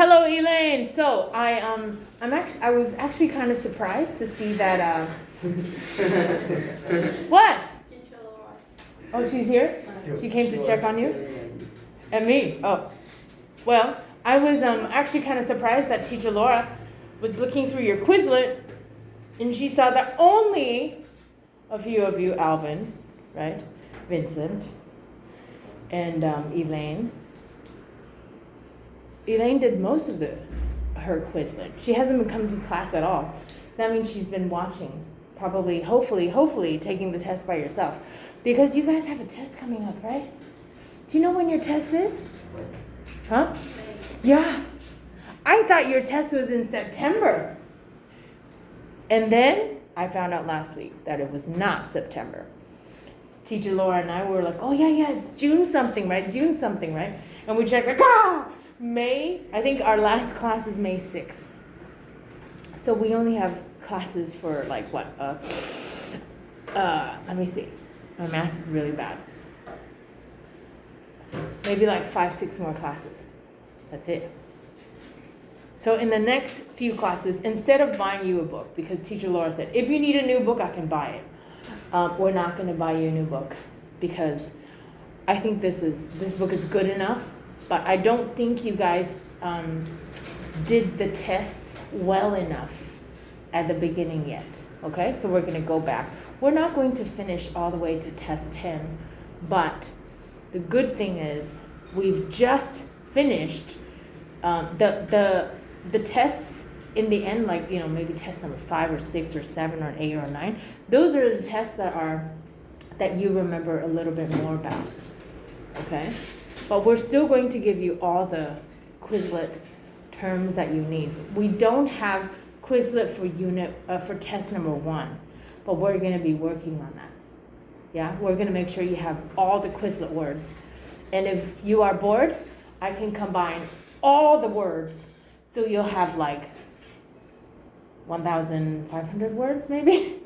Hello, Elaine. So I was actually kind of surprised to see that. What? Oh, she's here. She came to check on you and me. Oh, well, I was actually kind of surprised that Teacher Laura was looking through your Quizlet, and she saw that only a few of you, Alvin, right, Vincent, and Elaine. Elaine did most of her Quizlet. She hasn't been coming to class at all. That means she's been watching, probably, hopefully, taking the test by yourself. Because you guys have a test coming up, right? Do you know when your test is? Huh? Yeah. I thought your test was in September. And then I found out last week that it was not September. Teacher Laura and I were like, oh yeah, it's June something, right? And we checked like, May, I think our last class is May 6th. So we only have classes for like what? Let me see. My math is really bad. Maybe like 5-6 more classes. That's it. So in the next few classes, instead of buying you a book, because Teacher Laura said, if you need a new book, I can buy it. We're not going to buy you a new book because I think this book is good enough, but I don't think you guys did the tests well enough at the beginning yet. Okay, so we're going to go back. We're not going to finish all the way to test 10, but the good thing is we've just finished the tests in the end, like, maybe test number 5 or 6 or 7 or 8 or 9. Those are the tests that you remember a little bit more about. Okay, but we're still going to give you all the Quizlet terms that you need. We don't have Quizlet for test number 1, but we're going to be working on that. Yeah, we're going to make sure you have all the Quizlet words. And if you are bored, I can combine all the words, so you'll have like 1,500 words maybe.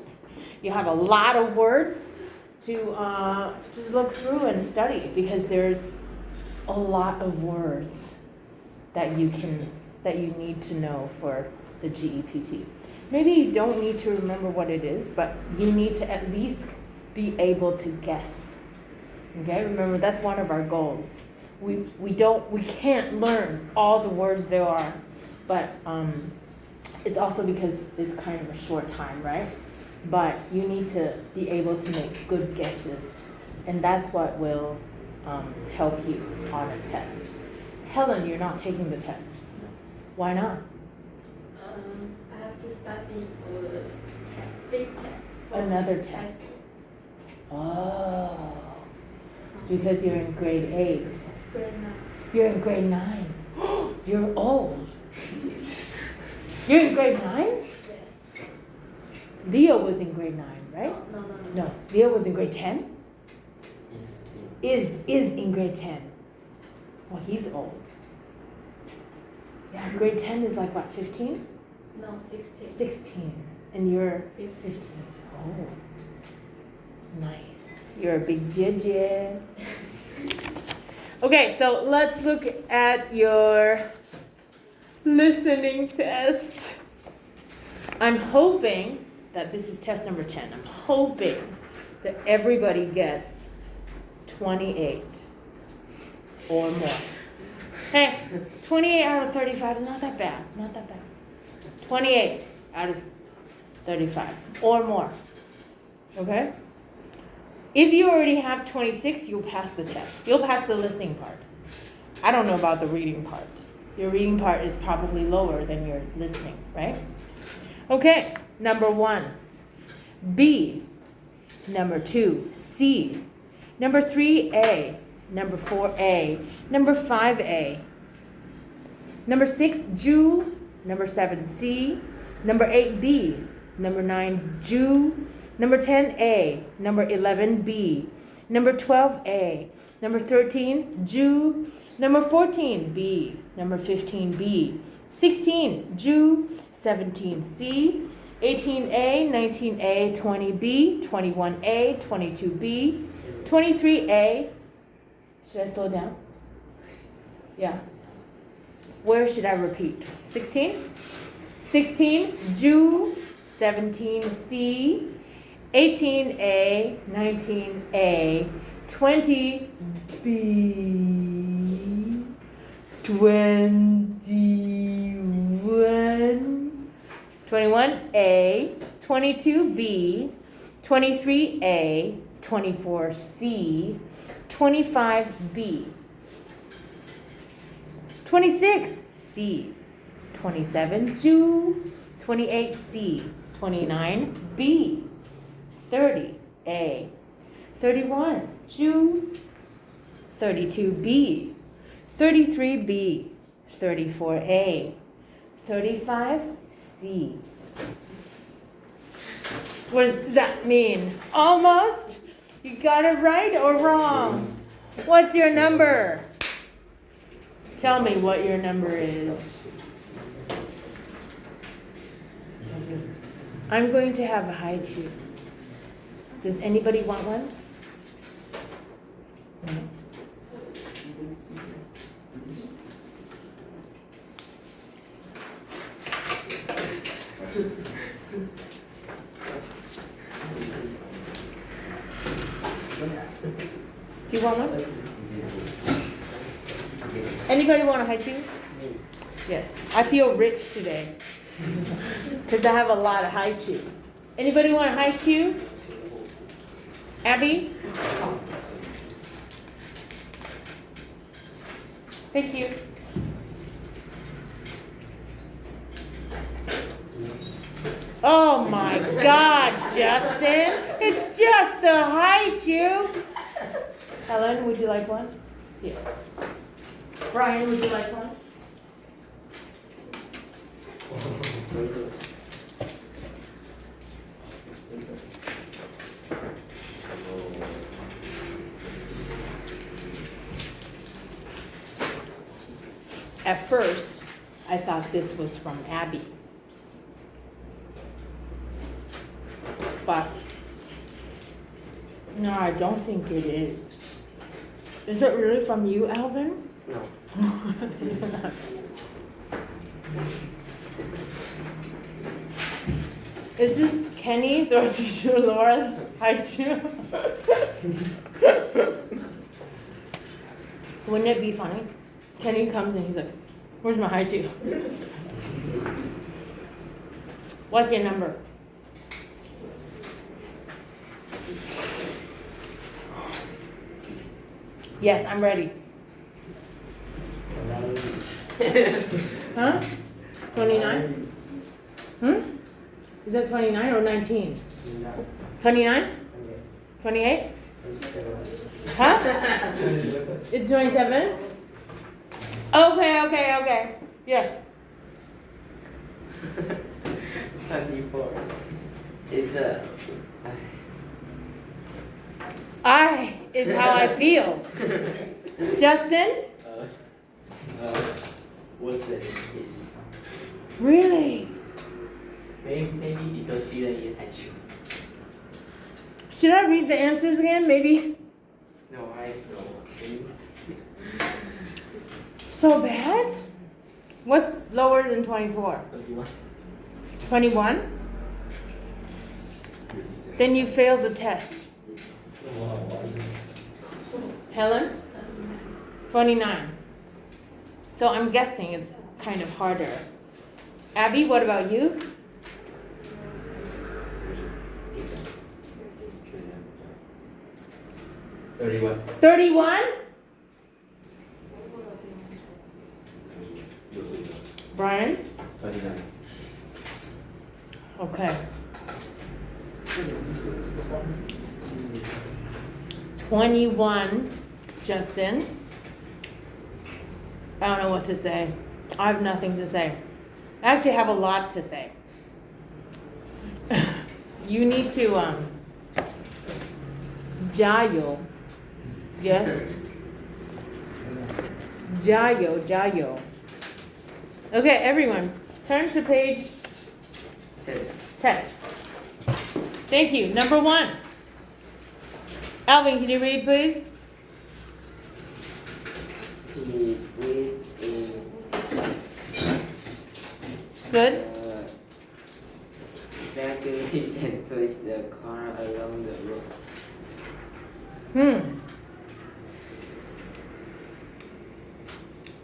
You have a lot of words to just look through and study, because there's a lot of words that you need to know for the GEPT. Maybe you don't need to remember what it is, but you need to at least be able to guess. Okay, remember that's one of our goals. We can't learn all the words there are, but it's also because it's kind of a short time, right? But you need to be able to make good guesses, and that's what will help you on a test. Helen, you're not taking the test. Why not? I have to study for the big test. Another test. Oh, because you're in grade 8. Grade 9. You're in grade 9. You're old. You're in grade 9? Yes. Leo was in grade 9, right? No. No, Leo was in grade 10? Is in grade 10. Well, he's old. Yeah, grade 10 is like what, 15? No, 16. 16. And you're 15. Oh, nice. You're a big jijie. Okay, so let's look at your listening test. I'm hoping that this is test number 10. I'm hoping that everybody gets 28 or more. Hey, 28 out of 35 is not that bad. 28 out of 35 or more. Okay? If you already have 26, you'll pass the test. You'll pass the listening part. I don't know about the reading part. Your reading part is probably lower than your listening, right? Okay, number 1, B. Number 2, C. Number 3, A. Number 4, A. Number 5, A. Number 6, Jew. Number 7, C. Number 8, B. Number 9, Jew. Number 10, A. Number 11, B. Number 12, A. Number 13, Jew. Number 14, B. Number 15, B. 16, Jew. 17, C. 18A, 19A, 20B, 21A, 22B, 23A. Should I slow down? Yeah. Where should I repeat? 16? 16, Jew, 17, C, 18A, 19A, 20, B, 21, 21A, 22B, 23A, 24C, 25B, 26C, 27 Jew, 28C, 29B, 30A, 31 Jew, 32B, 33B, 34A, 35C. What does that mean? Almost? You got it right or wrong? What's your number? Tell me what your number is. I'm going to have a high chew. Does anybody want one? No. Do you want one? Anybody want a high chew? Yes. I feel rich today because I have a lot of high chew. Anybody want a high chew? Abby? Thank you. Oh my God, Justin. It's just a high chew. Helen, would you like one? Yes. Brian, would you like one? At first, I thought this was from Abby. But no, I don't think it is. Is it really from you, Alvin? No. Is this Kenny's or Laura's high chew? Wouldn't it be funny? Kenny comes and he's like, "Where's my high chew?" What's your number? Yes, I'm ready. Huh? 29? Is that 29 or 19? 29? 28? Huh? It's 27? Okay. Yes. 24. It's I is how I feel. Justin? what's the case? Really? Maybe because you didn't eat ice cream. Should I read the answers again? Maybe. No, I know. So bad? What's lower than 24? 21. 21? Then you failed the test. Helen? 29. So I'm guessing it's kind of harder. Abby, what about you? 31. 31? Brian? 29. Okay. 21, Justin. I don't know what to say. I have nothing to say. I actually have a lot to say. You need to, Jayo. Yes? Jayo. Okay, everyone, turn to page 10. Thank you. Number 1. Alvin, can you read, please? He went in Good? Vaguely can push the car along the road.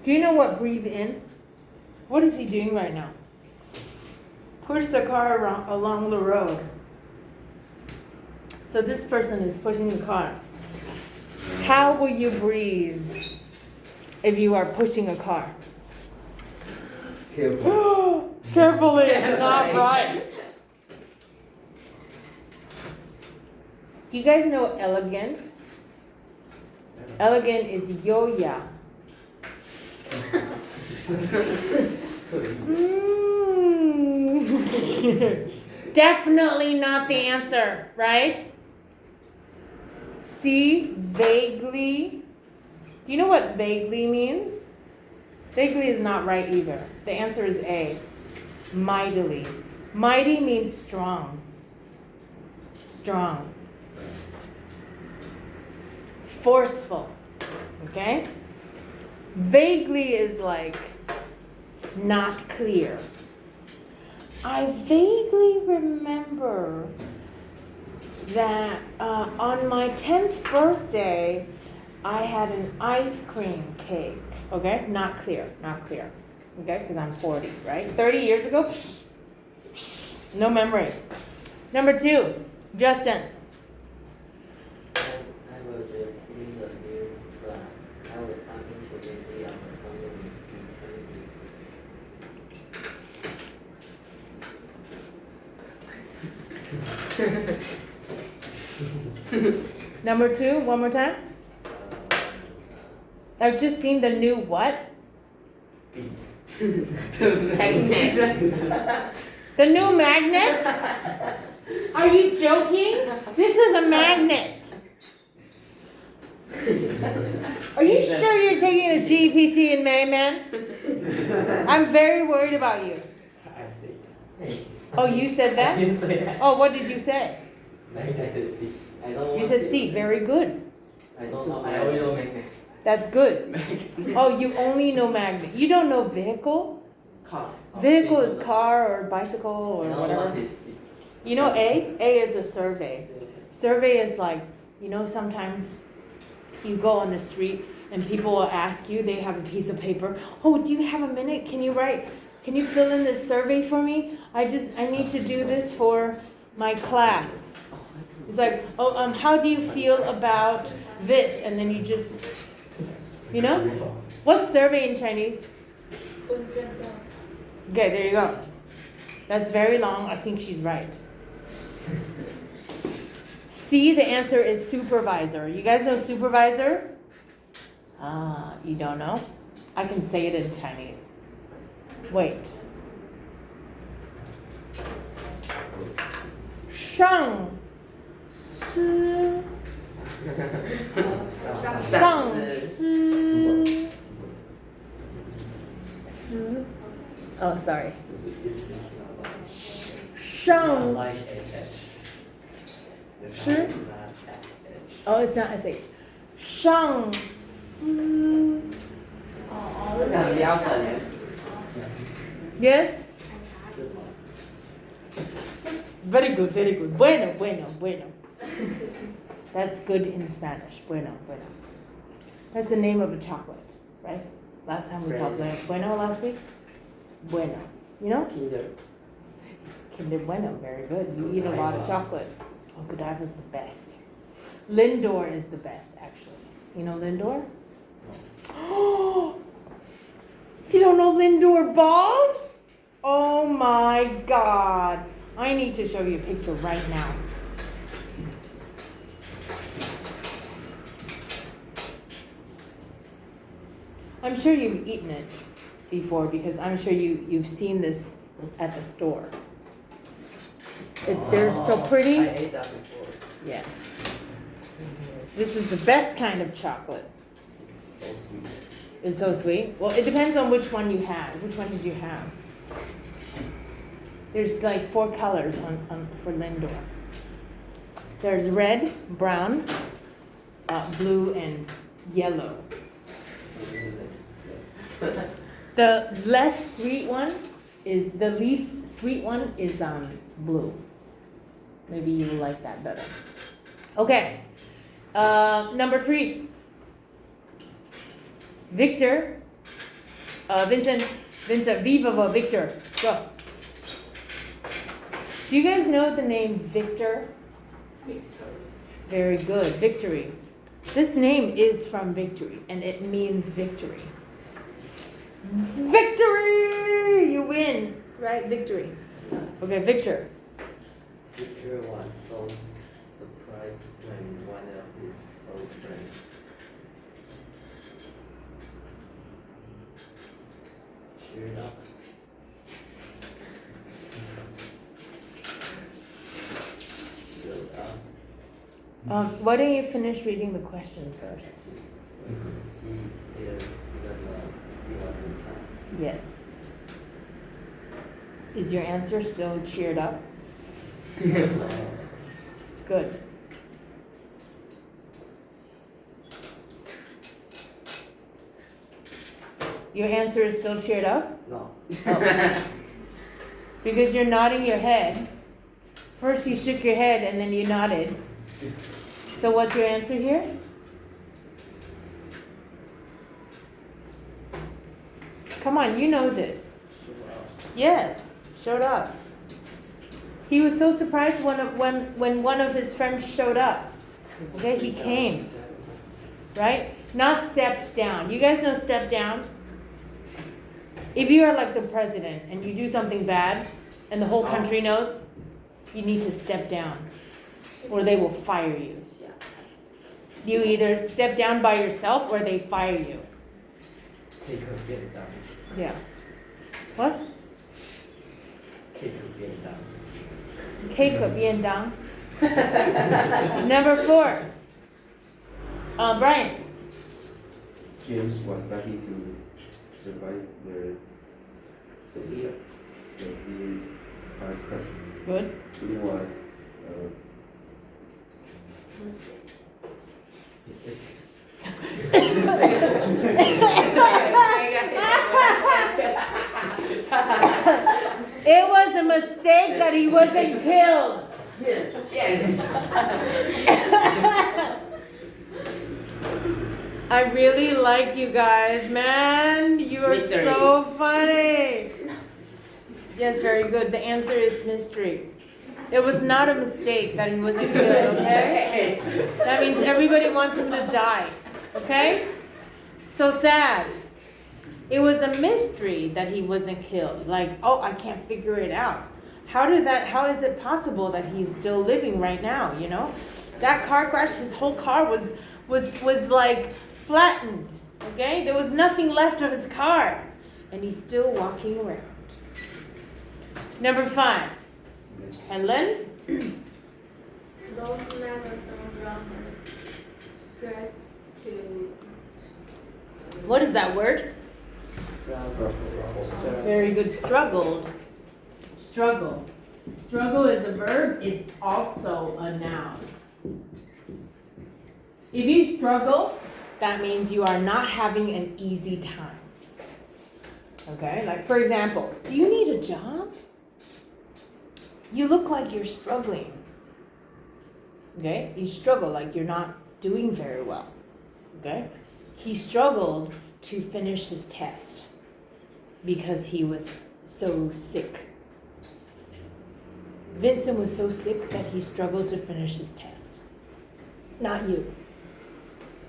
Do you know what breathe in? What is he doing right now? Push the car along the road. So this person is pushing the car. How will you breathe if you are pushing a car? Careful. Carefully is not right. Do you guys know elegant? Elegant is yoya. Definitely not the answer, right? C, vaguely. Do you know what vaguely means? Vaguely is not right either. The answer is A, mightily. Mighty means strong. Strong. Forceful. Okay? Vaguely is like not clear. I vaguely remember that on my 10th birthday, I had an ice cream cake. Okay? Not clear. Okay? Because I'm 40, right? 30 years ago? No memory. Number 2, Justin. I will just leave the new but I was talking to Wendy on the phone Number 2, one more time. I've just seen the new what? Magnet. The new magnet? Are you joking? This is a magnet. Are you sure you're taking a GPT in May, man? I'm very worried about you. I see. Hey. Oh, you said I that? didn't say that. Oh, what did you say? I said C. I don't You want said to- C. Very good. I don't know. I only know magnet. That's good. Oh, you only know magnet. You don't know vehicle? Car. Vehicle is car or bicycle or I know whatever. what is C. You know A? A is a survey. Survey is like, you know, sometimes you go on the street and people will ask you, they have a piece of paper, oh, do you have a minute? Can you fill in this survey for me? I need to do this for my class. It's like, oh, how do you feel about this? And then you just, you know? What's survey in Chinese? Okay, there you go. That's very long. I think she's right. C, the answer is supervisor. You guys know supervisor? Ah, you don't know? I can say it in Chinese. Wait. Shang. Shi. Shang. Shi. Si. Oh, sorry. Shang. Like S. Shi. Oh, it's not SH. Shang. Si. Yes? Very good, very good. Bueno, bueno, bueno. That's good in Spanish. Bueno, bueno. That's the name of a chocolate, right? Last time we saw Bueno last week. Bueno. You know? Kinder. It's Kinder Bueno. Very good. You eat a lot of chocolate. Oh, Godiva's the best. Lindor is the best, actually. You know Lindor? Oh, you don't know Lindor balls? Oh my God. I need to show you a picture right now. I'm sure you've eaten it before because I'm sure you've seen this at the store. They're so pretty. I ate that before. Yes. This is the best kind of chocolate. It's so sweet. It's so sweet. Well, it depends on which one you have. Which one did you have? There's like 4 colors for Lindor. There's red, brown, blue, and yellow. The less sweet one is the least sweet one is blue. Maybe you will like that better. Okay. Number 3. Victor. Vincent, viva Victor. Go. Do you guys know the name Victor? Victor. Very good. Victory. This name is from victory, and it means victory. Victory! You win, right? Victory. Okay, Victor. Victor was so surprised when one of his old friends cheered up. Showed up. Why don't you finish reading the question first? He didn't even know he was in town. Yes. Is your answer still cheered up? Good. Your answer is still cheered up? No. Oh. Because you're nodding your head. First you shook your head and then you nodded. So what's your answer here? Come on, you know this. Yes, showed up. He was so surprised when one of his friends showed up. Okay, he came. Right? Not stepped down. You guys know step down? If you are like the president and you do something bad and the whole country knows, you need to step down or they will fire you. You either step down by yourself or they fire you. Take her get down. Yeah. What? Take her get down. 可可便当. Number 4. Brian. James was lucky to survive the Severe. severe car crash. Good. He was It was a mistake that he wasn't killed. Yes. Yes. I really like you guys, man. You are Mystery. so funny. Yes, very good. The answer is mystery. It was not a mistake that he wasn't killed, okay? That means everybody wants him to die, okay? So sad. It was a mystery that he wasn't killed. Like, oh, I can't figure it out. How is it possible that he's still living right now, you know? That car crash, his whole car was like flattened, okay? There was nothing left of his car. And he's still walking around. Number 5. Helen? Those marathon runners spread to What is that word? Very good. Struggled. Struggle. Struggle is a verb. It's also a noun. If you struggle, that means you are not having an easy time. Okay? Like, for example, do you need a job? You look like you're struggling. Okay? You struggle like you're not doing very well. Okay? He struggled to finish his test because he was so sick. Vincent was so sick that he struggled to finish his test. Not you.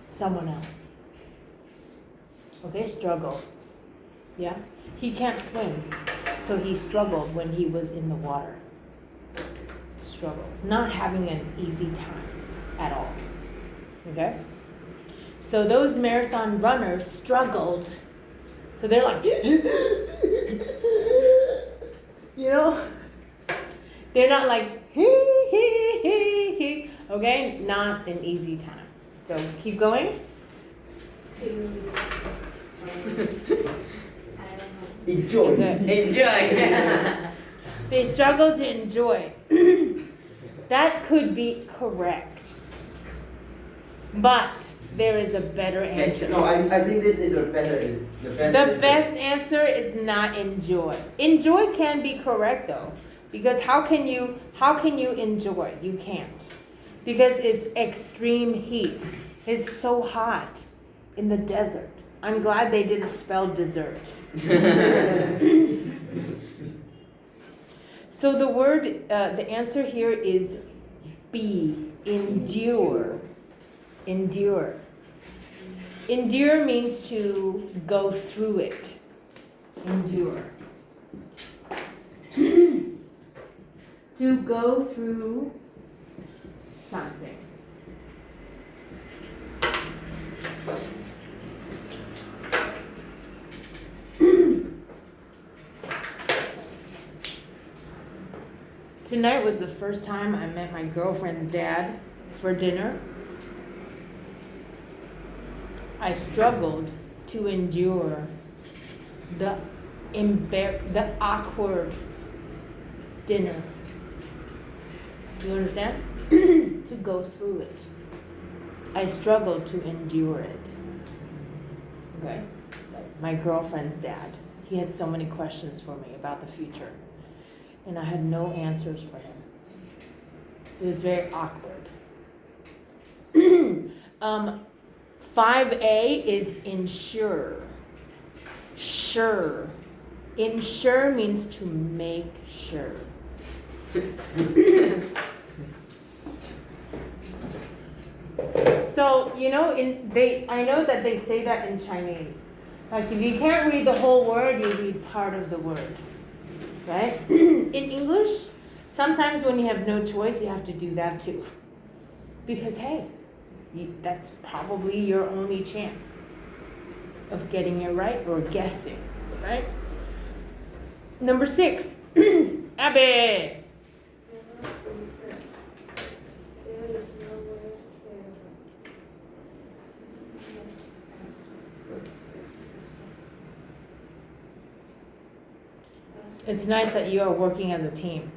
Someone else. Okay, struggle. Yeah? He can't swim, so he struggled when he was in the water. Struggle. Not having an easy time at all. Okay? So those marathon runners struggled. So they're like, you know? They're not like, okay? Not an easy time. So keep going. to I don't know. enjoy. Good. Enjoy. They struggle to enjoy. That could be correct. But there is a better answer. No, I think this is the best. The answer. best answer is not enjoy. Enjoy can be correct though, because how can you enjoy? You can't, because it's extreme heat. It's so hot in the desert. I'm glad they didn't spell dessert. So the word, the answer here is B. Endure. Endure. Endure means to go through it. Endure. To go through something. Tonight was the first time I met my girlfriend's dad for dinner. I struggled to endure the awkward dinner. You understand? To go through it. I struggled to endure it. Okay? My girlfriend's dad, he had so many questions for me about the future. And I had no answers for him. It was very awkward. 5A is ensure. Sure. Ensure means to make sure. So, you know, I know that they say that in Chinese. Like if you can't read the whole word, you read part of the word. Right? In English, sometimes when you have no choice, you have to do that too. Because hey, that's probably your only chance of getting it right or guessing, right? Number 6, Abby. It's nice that you are working as a team.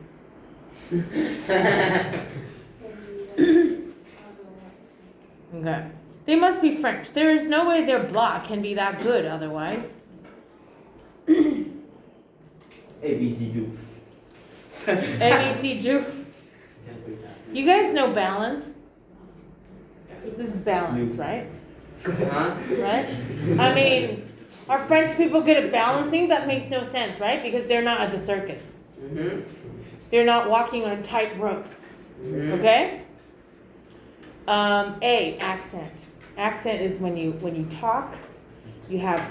Okay. They must be French. There is no way their block can be that good otherwise. ABC 2. ABC Jew. You guys know balance? This is balance, right? Huh? Right? I mean, are French people good at balancing? That makes no sense, right? Because they're not at the circus. Mm-hmm. They're not walking on a tightrope. Mm-hmm. Okay? A, accent. Accent is when you talk, you have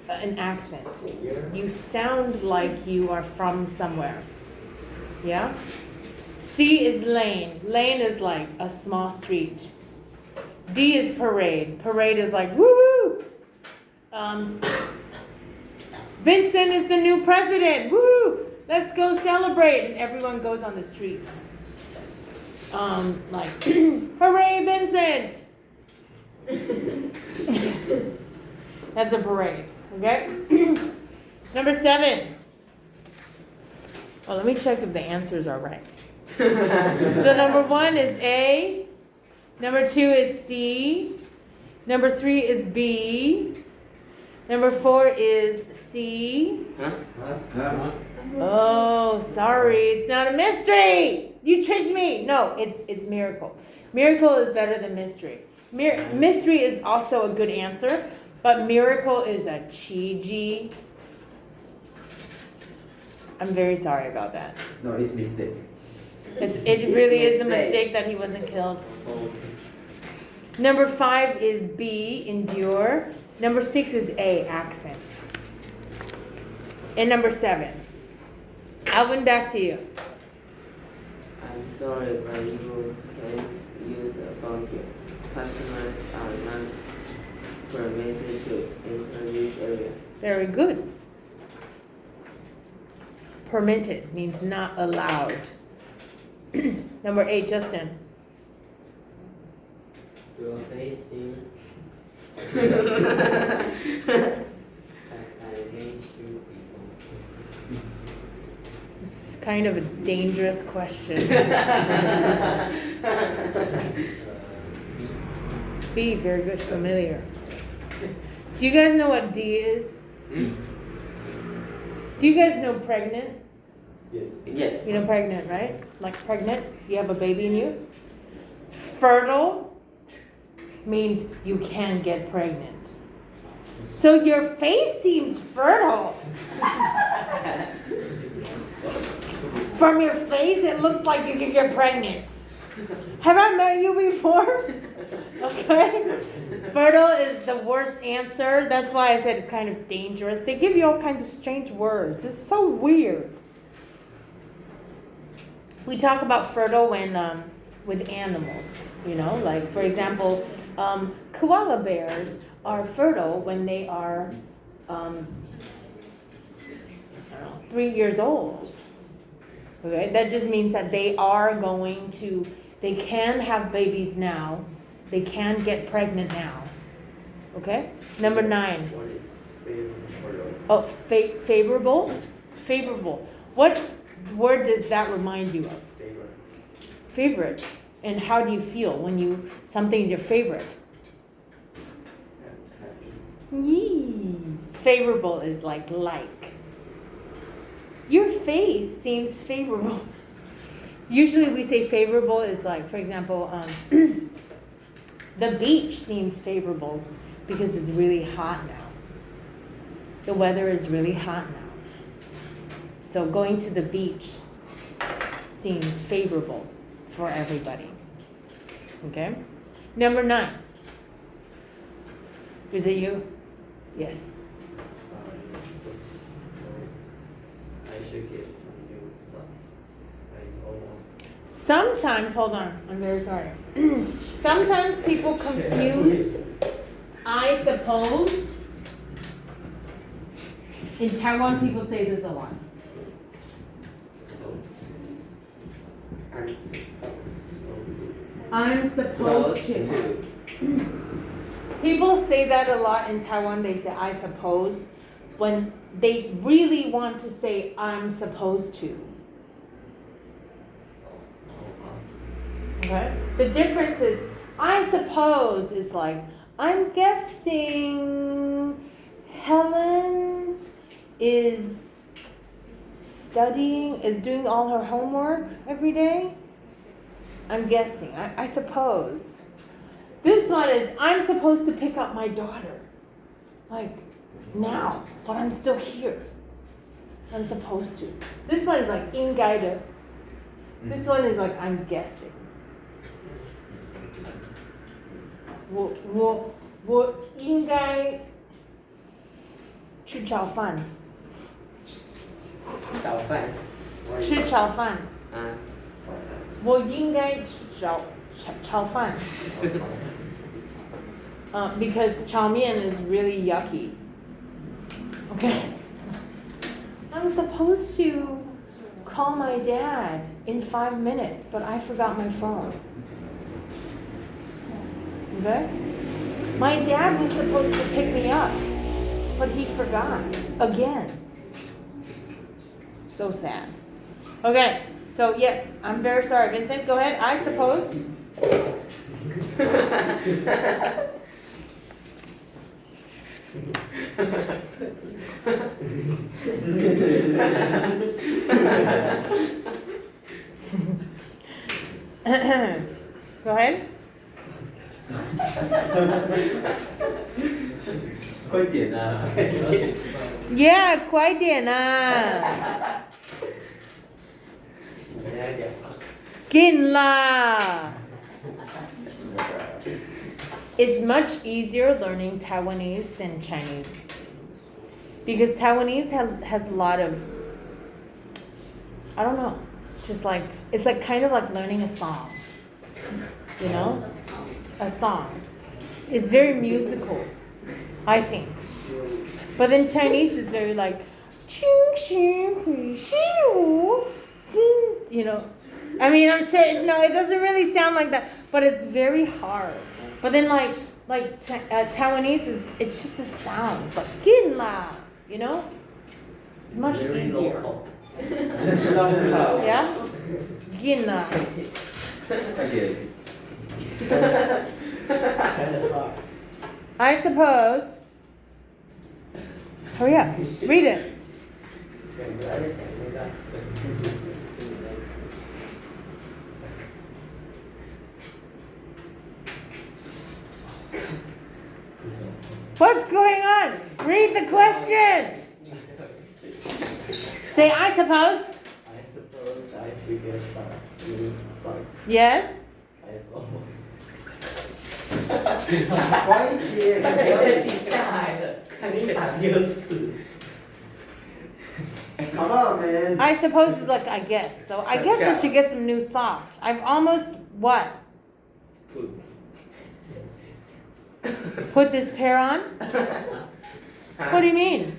an accent. You sound like you are from somewhere. Yeah? C is lane. Lane is like a small street. D is parade. Parade is like woo-hoo! Vincent is the new president. Woo! Let's go celebrate. And everyone goes on the streets. Like, hooray, Vincent! That's a parade. Okay? Number 7. Well, let me check if the answers are right. So number 1 is A. Number 2 is C. Number 3 is B. Number 4 is C. Huh? Oh, sorry. It's not a mystery. You tricked me. No, it's miracle. Miracle is better than mystery. Mystery is also a good answer, but miracle is a cheesy. I'm very sorry about that. No, it's mistake. It really is a mistake that he wasn't killed. Number 5 is B, endure. Number 6 is A, accent. And number 7. Alvin, back to you. I'm sorry, but you can't use the phone here. Customers are not permitted to enter this area. Very good. Permitted means not allowed. Number 8, Justin. Your face seems as I made you before. This is kind of a dangerous question. B. B, very good, familiar. Do you guys know what D is? Mm. Do you guys know pregnant? Yes. Yes. You know pregnant, right? Like pregnant, you have a baby in you. Fertile means you can get pregnant. So your face seems fertile. From your face, it looks like you can get pregnant. Have I met you before? Okay. Fertile is the worst answer. That's why I said it's kind of dangerous. They give you all kinds of strange words. It's so weird. We talk about fertile when with animals, you know, like for example, koala bears are fertile when they are I don't know, 3 years old. Okay, that just means that they can have babies now, they can get pregnant now. Okay, number 9. What is favorable? Oh, favorable? Favorable. What word does that remind you of? Favorite. Favorite. And how do you feel when something's your favorite? Happy. Yee. Favorable is like. Your face seems favorable. Usually we say favorable is like, for example, the beach seems favorable because it's really hot now. The weather is really hot now. So going to the beach seems favorable for everybody. Okay? Number 9. Is it you? Yes. I should get some new stuff. I almost. Sometimes, hold on, I'm very sorry. Sometimes people confuse I suppose. In Taiwan, people say this a lot. I'm supposed to. People say that a lot in Taiwan. They say I suppose when they really want to say I'm supposed to. Okay? The difference is I suppose is like I'm guessing Helen is doing all her homework every day. I'm guessing. I suppose. This one is, I'm supposed to pick up my daughter. Like, now. But I'm still here. I'm supposed to. This one is like, 应该的. This one is like, I'm guessing. 我应该吃炒饭。早饭。吃炒饭。啊。我应该吃炒饭。Because 炒面 is really yucky. Okay. I'm supposed to call my dad in 5 minutes, but I forgot my phone. Okay? My dad was supposed to pick me up, but he forgot again. So sad. Okay, so yes, I'm very sorry. Vincent, go ahead. I suppose. Go ahead. 快点啊！ Yeah, 快点啊！紧啦！ It's much easier learning Taiwanese than Chinese. Because Taiwanese has a lot of, I don't know, it's like kind of like learning a song. You know? A song. It's very musical, I think. But then Chinese is very like, you know. I mean, I'm sure, no, it doesn't really sound like that, but it's very hard. But then Taiwanese it's just a sound. It's like, Gin la, you know? It's much Very easier. local. Yeah? Gin la. 快点！ I suppose. Hurry up. Read it. เขียนไปแล้วจะเขียนไม่ได้ What's going on? Read the question. Say, I suppose. I suppose I should get some new socks. Yes. I almost. 有点停下来了，看你打第二次。 Come on, man. I suppose is like I guess. So I guess I should get some new socks. I've almost what? Put this pair on? What do you mean?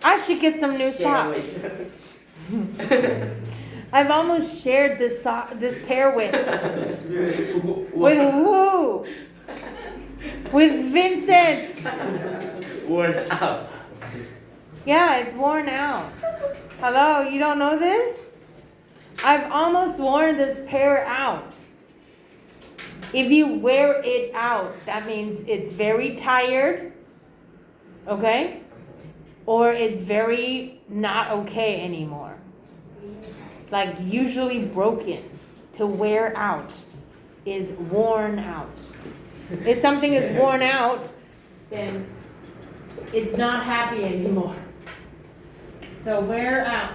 I should get some new socks. I've almost shared this this pair with who? With Vincent. Worn out. Yeah, it's worn out. Hello, you don't know this? I've almost worn this pair out. If you wear it out, that means it's very tired, okay? Or it's very not okay anymore. Like usually broken. To wear out is worn out. If something is worn out, then it's not happy anymore. So wear out.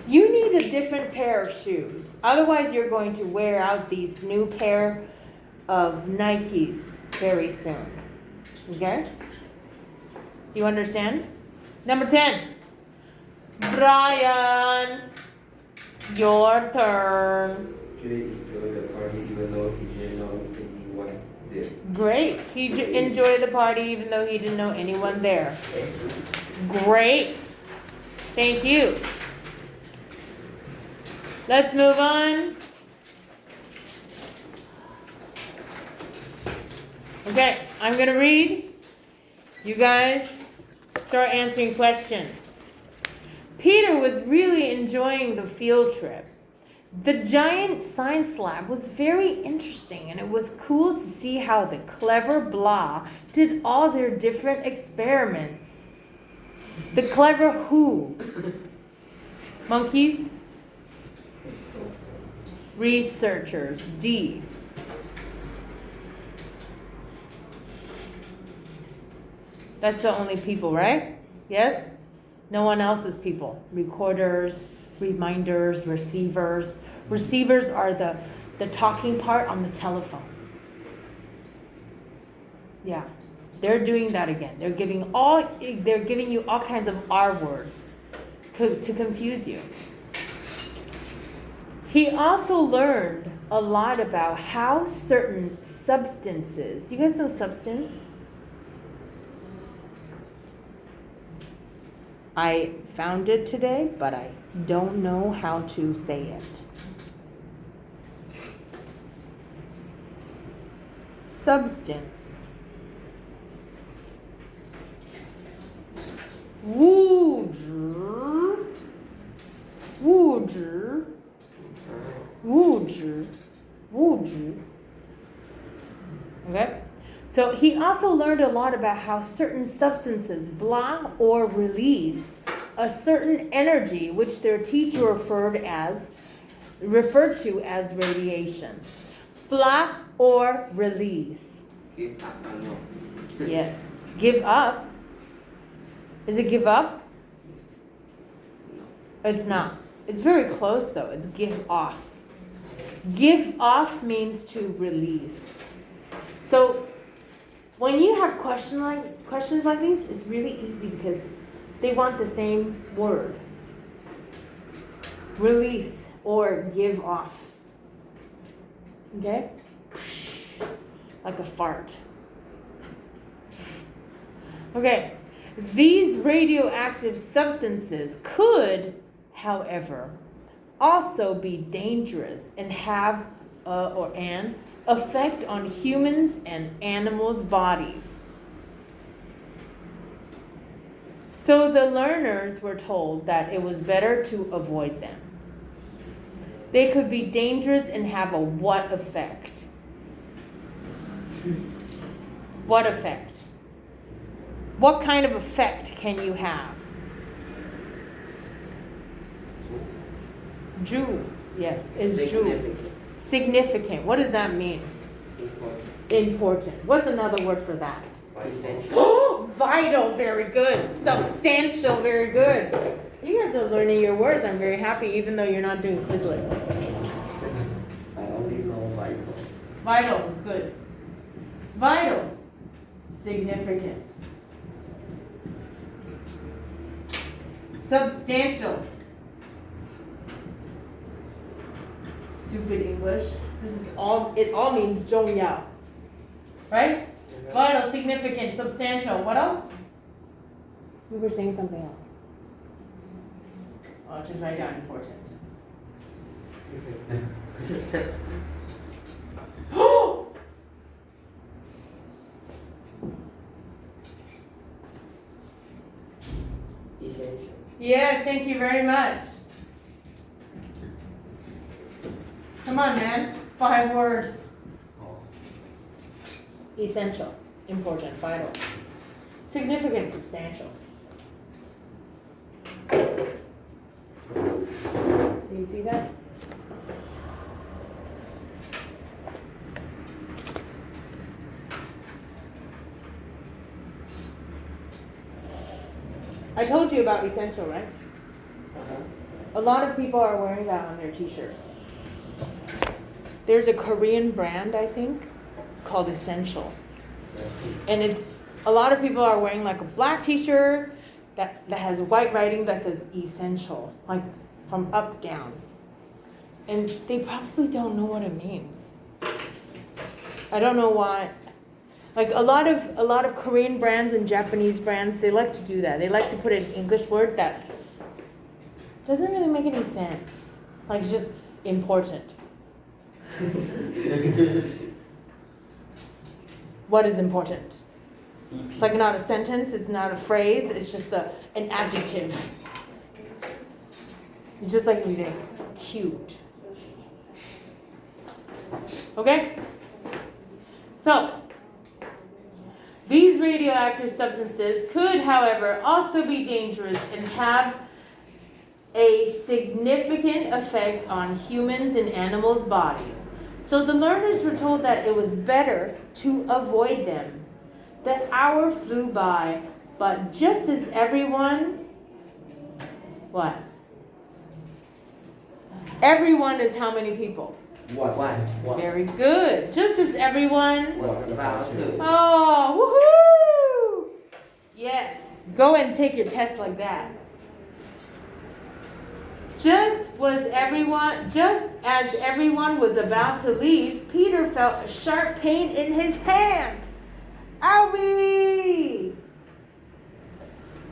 You need a different pair of shoes. Otherwise, you're going to wear out these new pair of Nikes very soon. Okay? You understand? Number 10. Brian, your turn. Actually enjoy the party even though he didn't know anyone there. Great. He enjoyed the party even though he didn't know anyone there. Great. Thank you. Let's move on. Okay, I'm going to read. You guys start answering questions. Peter was really enjoying the field trip. The giant science lab was very interesting, and it was cool to see how the clever blah did all their different experiments. The clever who? Monkeys? Researchers. D. That's the only people, right? Yes? No one else is people. Recorders, reminders, receivers. Receivers are the talking part on the telephone. Yeah. They're doing that again. They're giving you all kinds of R words to confuse you. He also learned a lot about how certain substances, you guys know substance? I found it today, but I don't know how to say it. Substance. Wuzhi. Wuzhi. Wuzhi. Wuzhi. Okay? So he also learned a lot about how certain substances block or release a certain energy which their teacher referred to as radiation. Block or release. Yes. Give up. Is it give up? It's not. It's very close though. It's give off. Give off means to release. So when you have questions like these, it's really easy because they want the same word. Release or give off. Okay? Like a fart. Okay. These radioactive substances could, however, also be dangerous and have an effect on humans and animals' bodies. So the learners were told that it was better to avoid them. They could be dangerous and have a what effect? What effect? What kind of effect can you have? Ju, yes, is ju. Significant. Significant. What does that mean? Important. Important. What's another word for that? Essential. Vital, very good. Substantial, very good. You guys are learning your words. I'm very happy, even though you're not doing Quizlet. I only know vital. Vital, good. Vital, significant. Substantial. Stupid English. This is all, it all means 重要. Right? Vital, significant, substantial. What else? You were saying something else. Oh, just write down important. Essential. Yes, thank you very much. Come on, man. 5 words. Oh. Essential, important, vital. Significant, substantial. Do you see that? I told you about essential, right? A lot of people are wearing that on their t-shirt. There's a Korean brand, I think, called Essential. And it's, a lot of people are wearing like a black t-shirt that has white writing that says Essential, like from up down. And they probably don't know what it means. I don't know why. Like a lot of Korean brands and Japanese brands, they like to do that. They like to put an English word that doesn't really make any sense. Like it's just important. What is important? It's like not a sentence, it's not a phrase, it's just an adjective. It's just like we say, cute. Okay? So, these radioactive substances could, however, also be dangerous and have a significant effect on humans and animals' bodies. So the learners were told that it was better to avoid them. The hour flew by, but just as everyone, what? Everyone is how many people? One. Very good. Just as everyone. Was about to. Oh, woohoo! Yes. Go and take your test like that. Just as everyone was about to leave, Peter felt a sharp pain in his hand. Owie!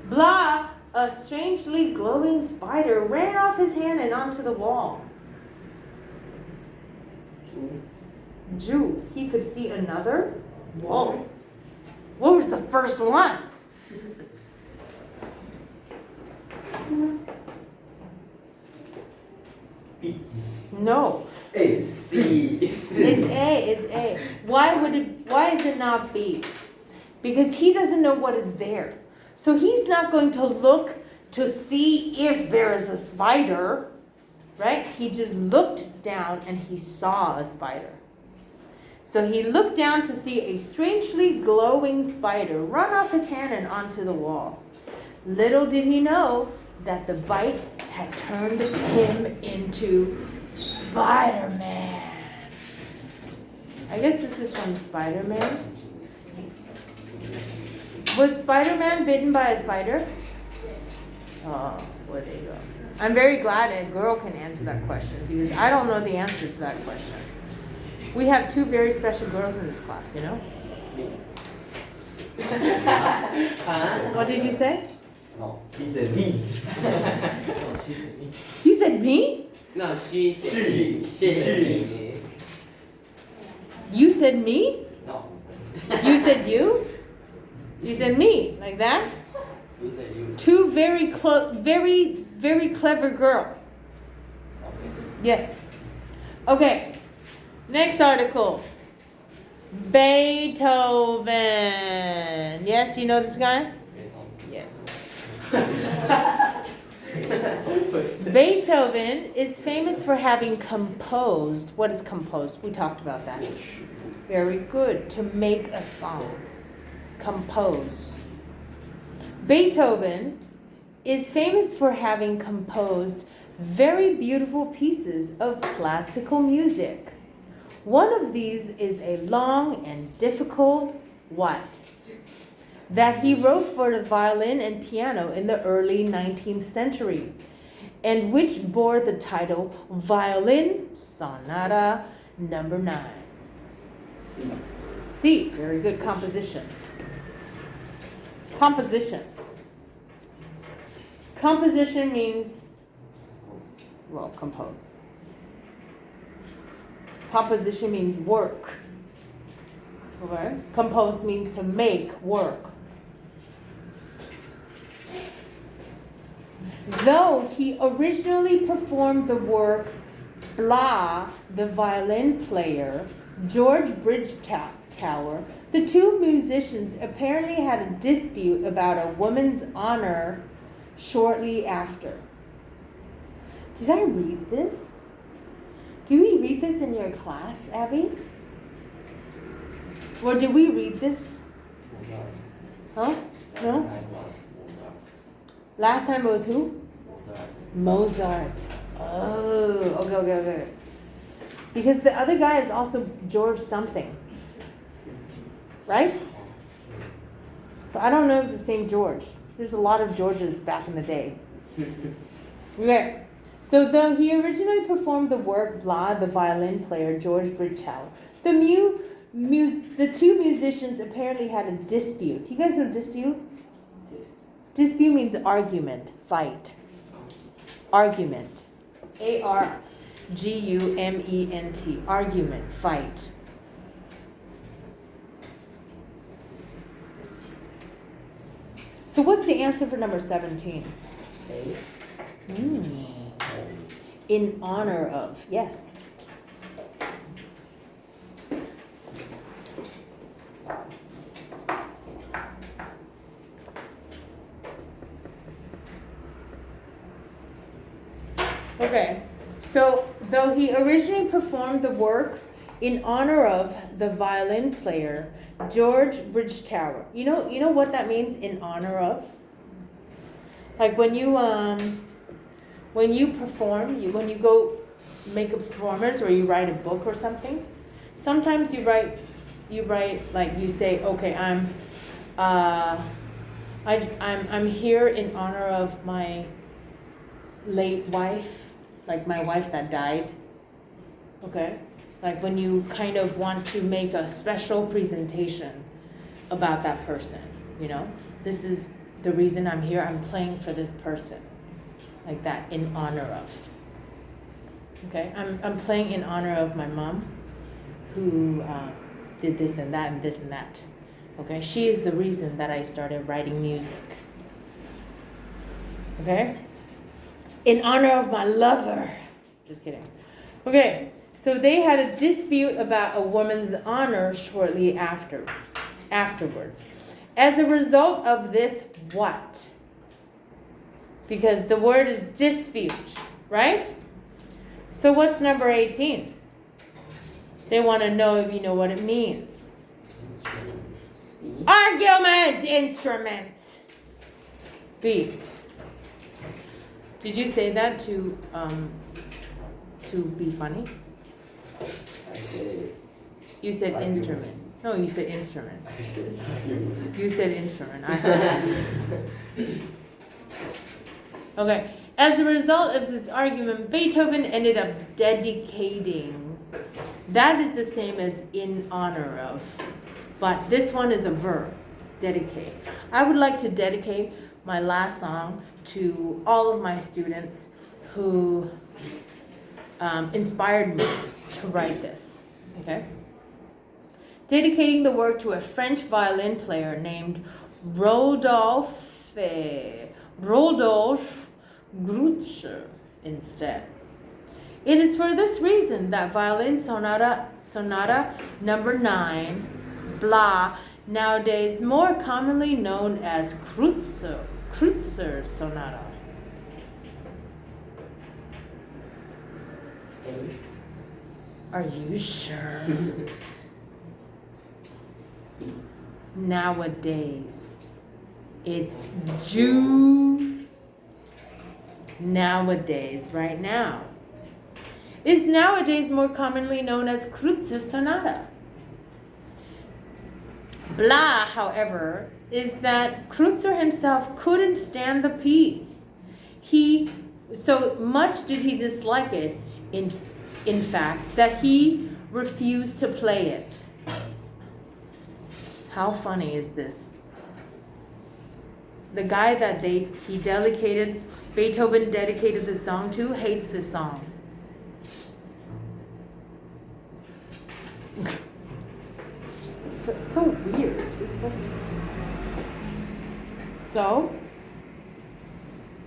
Blah, a strangely glowing spider ran off his hand and onto the wall. Jew, he could see another? Whoa. What was the first one? No. A, C. It's A. Why is it not B? Because he doesn't know what is there. So he's not going to look to see if there is a spider, right? He just looked down and he saw a spider. So he looked down to see a strangely glowing spider run off his hand and onto the wall. Little did he know that the bite had turned him into Spider-Man. I guess this is from Spider-Man. Was Spider-Man bitten by a spider? Oh, well, there you go. I'm very glad a girl can answer that question because I don't know the answer to that question. We have 2 very special girls in this class, you know? What did you say? No, he said me. No, she said me. You said me? No, she said she. You said me? No. You said you? You said me, like that? He said you. 2 very clever girls. Oh, is it? Yes. Okay, next article. Beethoven. Yes, you know this guy? Yes. Beethoven is famous for having composed. What is composed? We talked about that. Very good. To make a song. Compose. Beethoven is famous for having composed very beautiful pieces of classical music. One of these is a long and difficult what? That he wrote for the violin and piano in the early 19th century, and which bore the title Violin Sonata Number 9. C. Very good. Composition. Composition. Composition means, well, compose. Composition means work. Okay? Compose means to make work. Though he originally performed the work Blah, the violin player, George Bridgetower, the two musicians apparently had a dispute about a woman's honor shortly after. Did I read this? Did we read this in your class, Abby? Or did we read this? Huh? No? Last time it was who? Mozart. Oh, okay. Because the other guy is also George something. Right? But I don't know if it's the same George. There's a lot of Georges back in the day. Okay. So though he originally performed the work Blah, the violin player, George Bridgetower, the two musicians apparently had a dispute. You guys know dispute? Dispute means argument, fight. Argument. A-R-G-U-M-E-N-T. Argument, fight. So what's the answer for number 17? A. In honor of, yes. Okay, so though he originally performed the work in honor of the violin player George Bridgetower. You know what that means, in honor of? Like when you perform, when you go make a performance or you write a book or something, sometimes you write like you say, okay, I'm here in honor of my late wife, like my wife that died. Okay? Like when you kind of want to make a special presentation about that person, this is the reason I'm here, I'm playing for this person. Like that, in honor of. Okay, I'm playing in honor of my mom, who did this and that and this and that. Okay, she is the reason that I started writing music. Okay, in honor of my lover. Just kidding. Okay, so they had a dispute about a woman's honor shortly afterwards. As a result of this, what? Because the word is dispute, right? So what's number 18? They want to know if you know what it means. Argument, instrument. B. Did you say that to be funny? I said You said argument. instrument. No, you said instrument. I said argument. You said instrument. I heard you. Okay. As a result of this argument, Beethoven ended up dedicating. That is the same as in honor of, but this one is a verb, dedicate. I would like to dedicate my last song to all of my students who inspired me to write this. Okay? Dedicating the work to a French violin player named Rodolphe Grutscher instead. It is for this reason that violin sonata number 9, blah, nowadays more commonly known as Kreutzer sonata. Are you sure? Nowadays. It's June. Nowadays, right now. Is nowadays more commonly known as Kreutzer sonata. Blah, however, is that Kreutzer himself couldn't stand the piece. So much did he dislike it, in fact, that he refused to play it. How funny is this? The guy that Beethoven dedicated the song to hates this song. So weird. It's like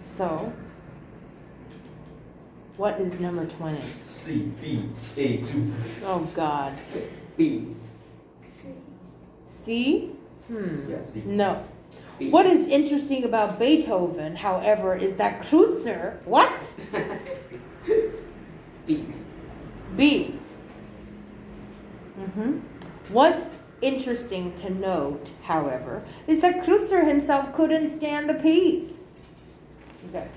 so. What is number 20? C, B, A2. Oh God. B. C? Yeah, C. No. B. What is interesting about Beethoven, however, is that Kreutzer, what? B. B. What's interesting to note, however, is that Kreutzer himself couldn't stand the piece. Okay.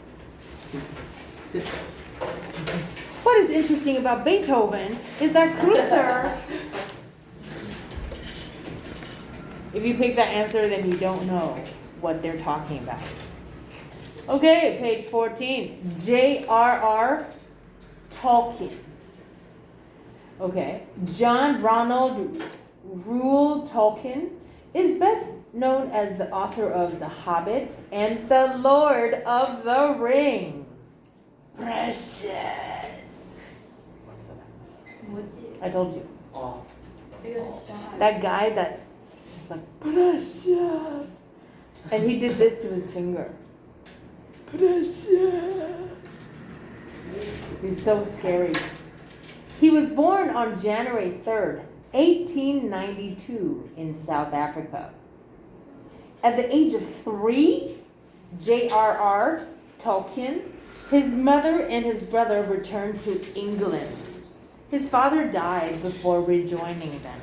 What is interesting about Beethoven is that Kreutzer, if you pick that answer, then you don't know what they're talking about. Okay, page 14. J.R.R. Tolkien. Okay, John Ronald Reuel Tolkien is best known as the author of The Hobbit and The Lord of the Rings. Precious. I told you. Oh. That guy that is like, precious. And he did this to his finger. Precious. He's so scary. He was born on January 3rd, 1892 in South Africa. At the age of 3, J.R.R. Tolkien, his mother and his brother returned to England. His father died before rejoining them.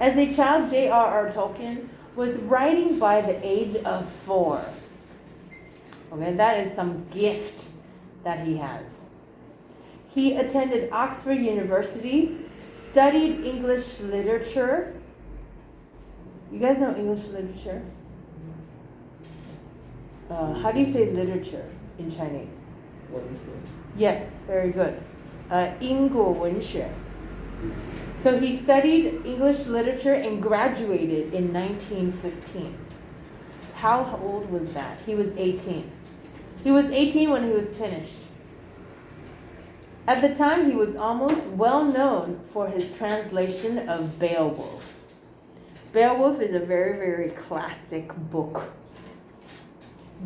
As a child, J.R.R. Tolkien was writing by the age of 4. Okay, that is some gift that he has. He attended Oxford University, studied English literature. You guys know English literature? How do you say literature in Chinese? Yes, very good. 英国文学. So he studied English literature and graduated in 1915. How old was that? He was 18. He was 18 when he was finished. At the time, he was almost well known for his translation of Beowulf. Beowulf is a very, very classic book.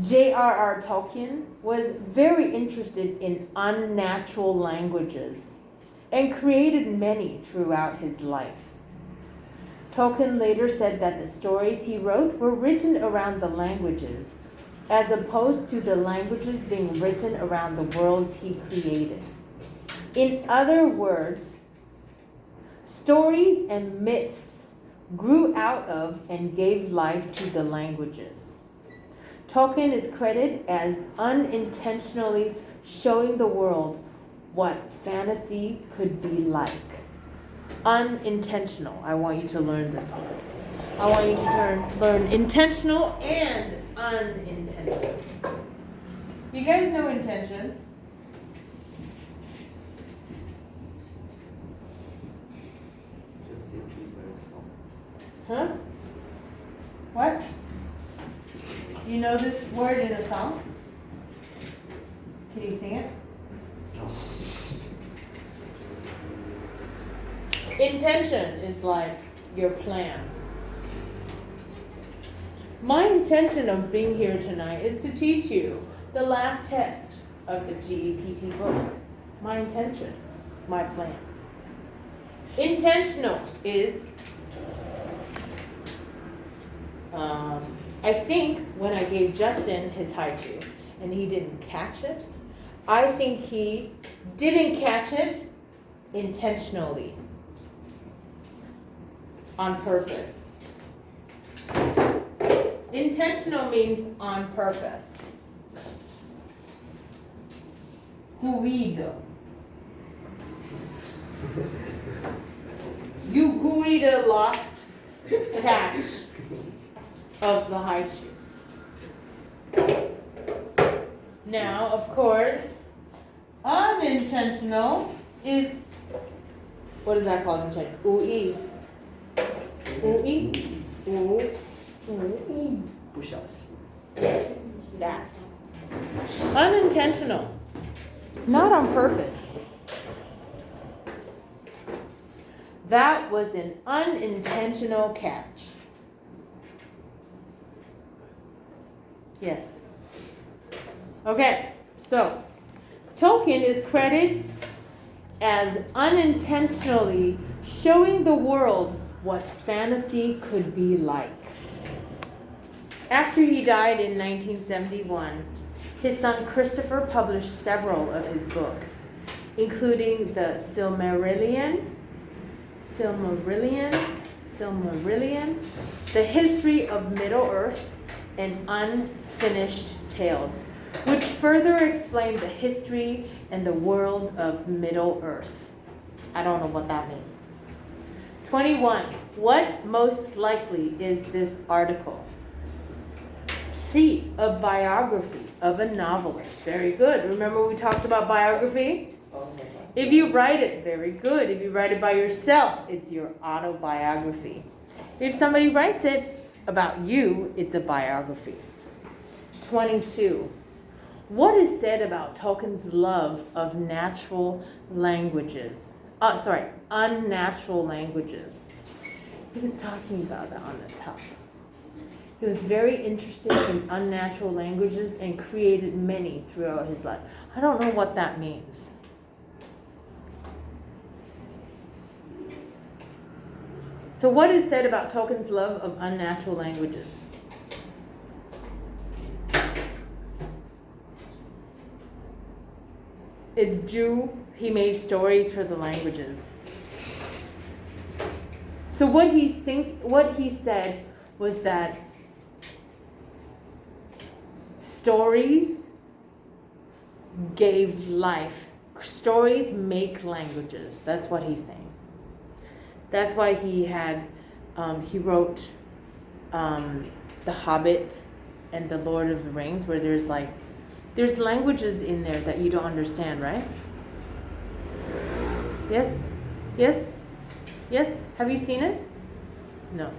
J.R.R. Tolkien was very interested in unnatural languages and created many throughout his life. Tolkien later said that the stories he wrote were written around the languages, as opposed to the languages being written around the worlds he created. In other words, stories and myths grew out of and gave life to the languages. Tolkien is credited as unintentionally showing the world what fantasy could be like. Unintentional. I want you to learn this word. I want you to learn intentional and unintentional. You guys know intention? Just take the song. Huh? What? You know this word in a song? Can you sing it? Intention is like your plan. My intention of being here tonight is to teach you the last test of the GEPT book. My intention, my plan. Intentional is, I think when I gave Justin his haiku and he didn't catch it, I think he didn't catch it intentionally, on purpose. Intentional means on purpose. Cuido. You cuida lost catch of the haiku. Now, of course, unintentional is, what is that called in Chinese? Ui. Ui. Ui. 不小心。 Yes, that. Unintentional. Not on purpose. That was an unintentional catch. Yes. Okay, so Tolkien is credited as unintentionally showing the world what fantasy could be like. After he died in 1971, his son Christopher published several of his books, including the Silmarillion, The History of Middle-earth, and Unfinished Tales, which further explain the history and the world of Middle-earth. I don't know what that means. 21. What most likely is this article? C. A biography of a novelist. Very good. Remember we talked about biography? Okay. If you write it, very good. If you write it by yourself, it's your autobiography. If somebody writes it about you, it's a biography. 22. What is said about Tolkien's love of unnatural languages? He was talking about that on the top. He was very interested in unnatural languages and created many throughout his life. I don't know what that means. So what is said about Tolkien's love of unnatural languages? It's Jew. He made stories for the languages. So what he said was that stories gave life. Stories make languages. That's what he's saying. That's why he wrote The Hobbit and The Lord of the Rings, where there's languages in there that you don't understand, right? Yes? Yes? Yes? Have you seen it? No.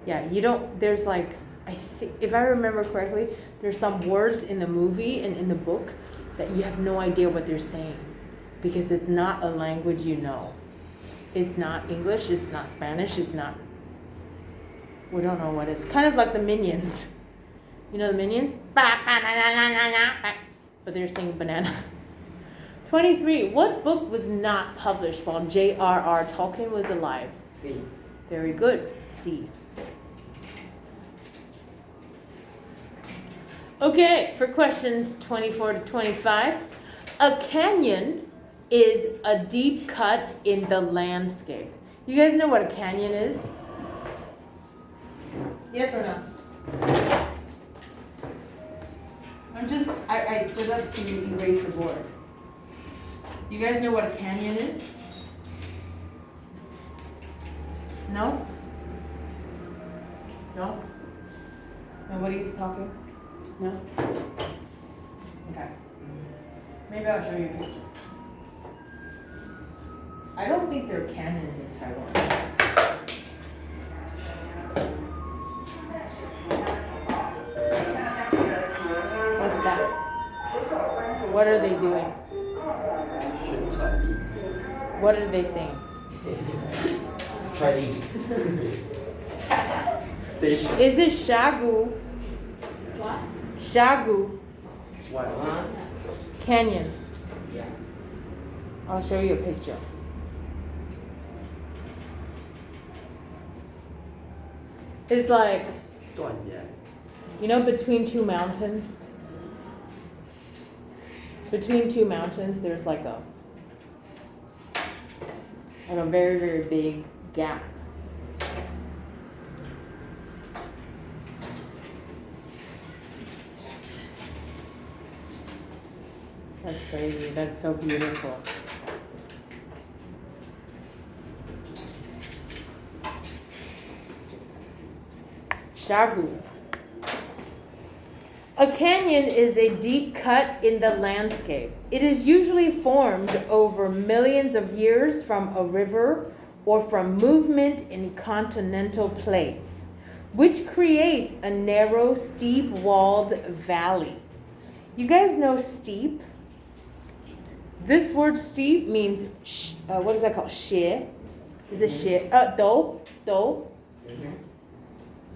Yeah, you don't, there's like, I think, if I remember correctly, there's some words in the movie and in the book that you have no idea what they're saying because it's not a language you know. It's not English, it's not Spanish, we don't know what it is. Kind of like the Minions. You know the Minions? But they're saying banana. 23. What book was not published while J.R.R. Tolkien was alive? C. Very good. C. Okay, for questions 24 to 25. A canyon is a deep cut in the landscape. You guys know what a canyon is? Yes or no? I stood up to erase the board. Do you guys know what a canyon is? No? No? Nobody's talking? No? Okay. Maybe I'll show you a picture. I don't think there are canyons in Taiwan. What's that? What are they doing? 宣传力 What are they saying? Chinese. Station Is it Shagu? What? Shagu What? Canyon. Yeah. I'll show you a picture. It's like, 断崖 you know, between two mountains? Between two mountains, there's like a very, very big gap. That's crazy. That's so beautiful. Shagu. A canyon is a deep cut in the landscape. It is usually formed over millions of years from a river or from movement in continental plates, which creates a narrow, steep-walled valley. You guys know steep? This word steep means, what is that called? Xie? Is it xie? Do? Do?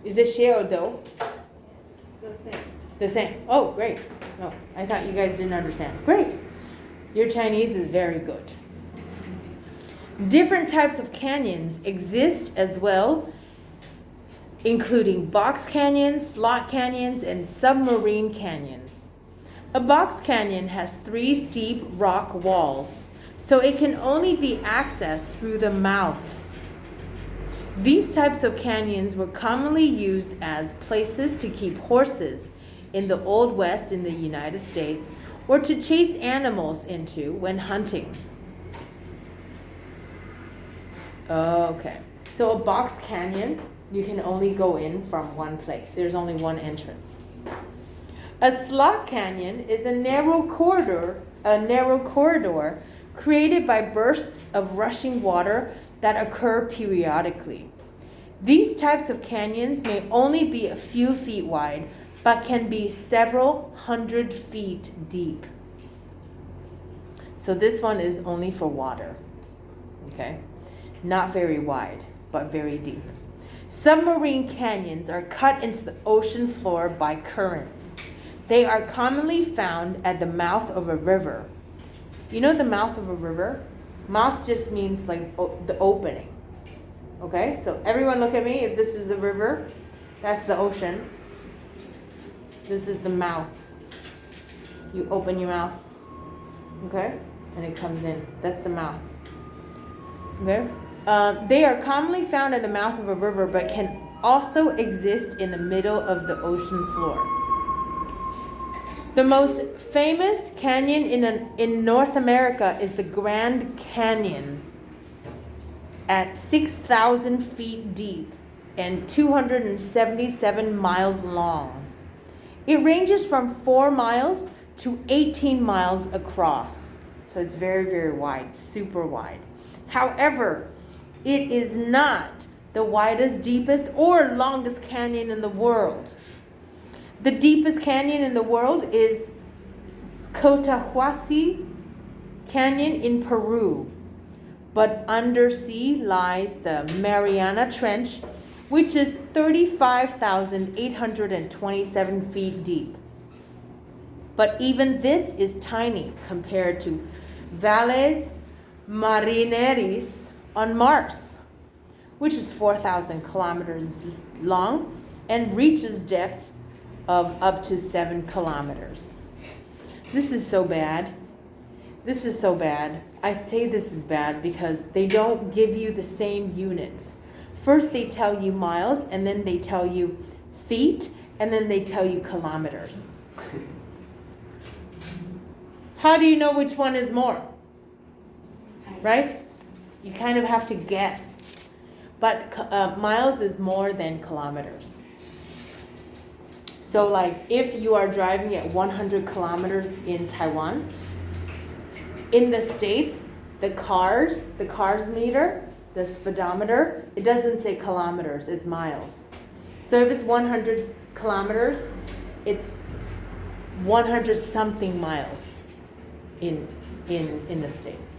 Is it xie or do? The same. The same. Oh, great. No, I thought you guys didn't understand. Great. Your Chinese is very good. Different types of canyons exist as well, including box canyons, slot canyons, and submarine canyons. A box canyon has 3 steep rock walls, so it can only be accessed through the mouth. These types of canyons were commonly used as places to keep horses in the Old West in the United States, or to chase animals into when hunting. Okay, so a box canyon, you can only go in from one place. There's only one entrance. A slot canyon is a narrow corridor created by bursts of rushing water that occur periodically. These types of canyons may only be a few feet wide, but can be several hundred feet deep. So this one is only for water, okay? Not very wide, but very deep. Submarine canyons are cut into the ocean floor by currents. They are commonly found at the mouth of a river. You know the mouth of a river? Mouth just means like the opening. Okay, so everyone look at me. If this is the river, that's the ocean. This is the mouth. You open your mouth, okay, and it comes in. That's the mouth. Okay. They are commonly found at the mouth of a river, but can also exist in the middle of the ocean floor. The most famous canyon in North America is the Grand Canyon at 6,000 feet deep and 277 miles long. It ranges from 4 miles to 18 miles across. So it's very, very wide, super wide. However, it is not the widest, deepest, or longest canyon in the world. The deepest canyon in the world is Cotahuasi Canyon in Peru. But undersea lies the Mariana Trench, which is 35,827 feet deep. But even this is tiny compared to Valles Marineris on Mars, which is 4,000 kilometers long and reaches depth of up to 7 kilometers. This is so bad. This is so bad. I say this is bad because they don't give you the same units. First they tell you miles, and then they tell you feet, and then they tell you kilometers. How do you know which one is more? Right? You kind of have to guess. But miles is more than kilometers. So like if you are driving at 100 kilometers in Taiwan, in the States, the cars meter, the speedometer, it doesn't say kilometers, it's miles. So if it's 100 kilometers, it's 100 something miles in the States.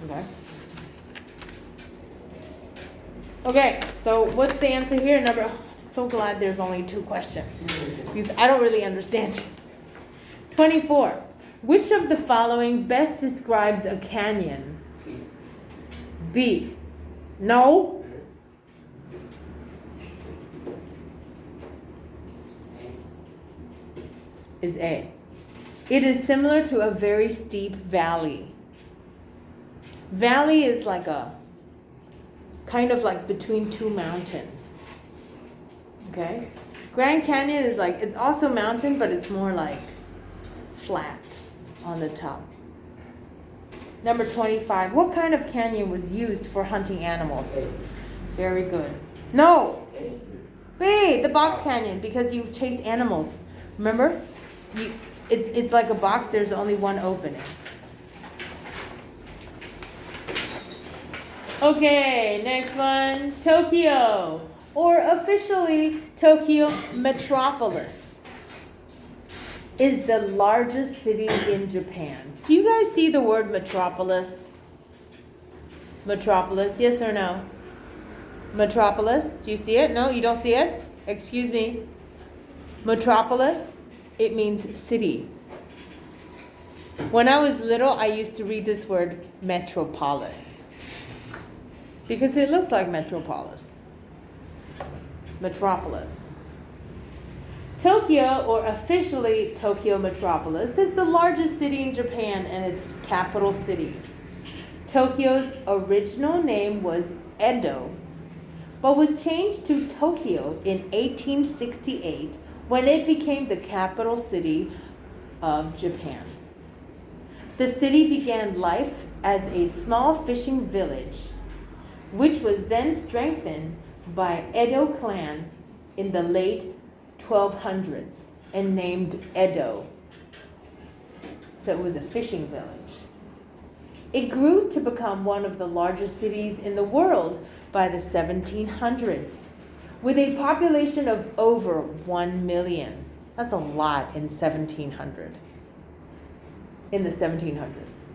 Okay. Okay, so what's the answer here? So glad there's only 2 questions because I don't really understand. 24. Which of the following best describes a canyon? B. B. No. Is A. It is similar to a very steep valley. Valley is like a kind of like between two mountains. Okay? Grand Canyon is like, it's also mountain, but it's more like flat on the top. Number 25. What kind of canyon was used for hunting animals? A. Very good. No! A. B, the box canyon, because you chased animals. Remember? It's like a box, there's only one opening. Okay, next one. Tokyo, or officially Tokyo Metropolis, is the largest city in Japan. Do you guys see the word metropolis? Metropolis, yes or no? Metropolis, do you see it? No, you don't see it? Excuse me. Metropolis, it means city. When I was little, I used to read this word metropolis because it looks like metropolis. Metropolis. Tokyo, or officially Tokyo Metropolis, is the largest city in Japan and its capital city. Tokyo's original name was Edo, but was changed to Tokyo in 1868 when it became the capital city of Japan. The city began life as a small fishing village, which was then strengthened by Edo clan in the late 1200s and named Edo. So it was a fishing village. It grew to become one of the largest cities in the world by the 1700s, with a population of over 1 million. That's a lot in 1700. In the 1700s.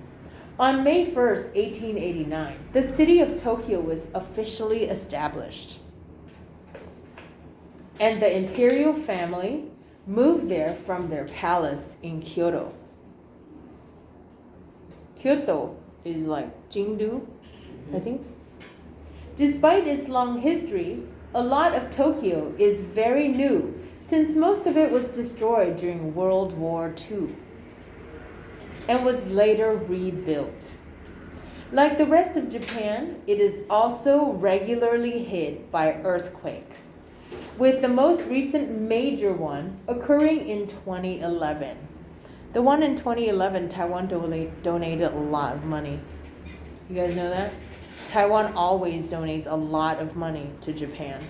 On May 1st, 1889, the city of Tokyo was officially established. And the imperial family moved there from their palace in Kyoto. Kyoto is like Jingdu, I think. Despite its long history, a lot of Tokyo is very new, since most of it was destroyed during World War II and was later rebuilt. Like the rest of Japan, it is also regularly hit by earthquakes, with the most recent major one occurring in 2011. The one in 2011, Taiwan donated a lot of money. You guys know that? Taiwan always donates a lot of money to Japan.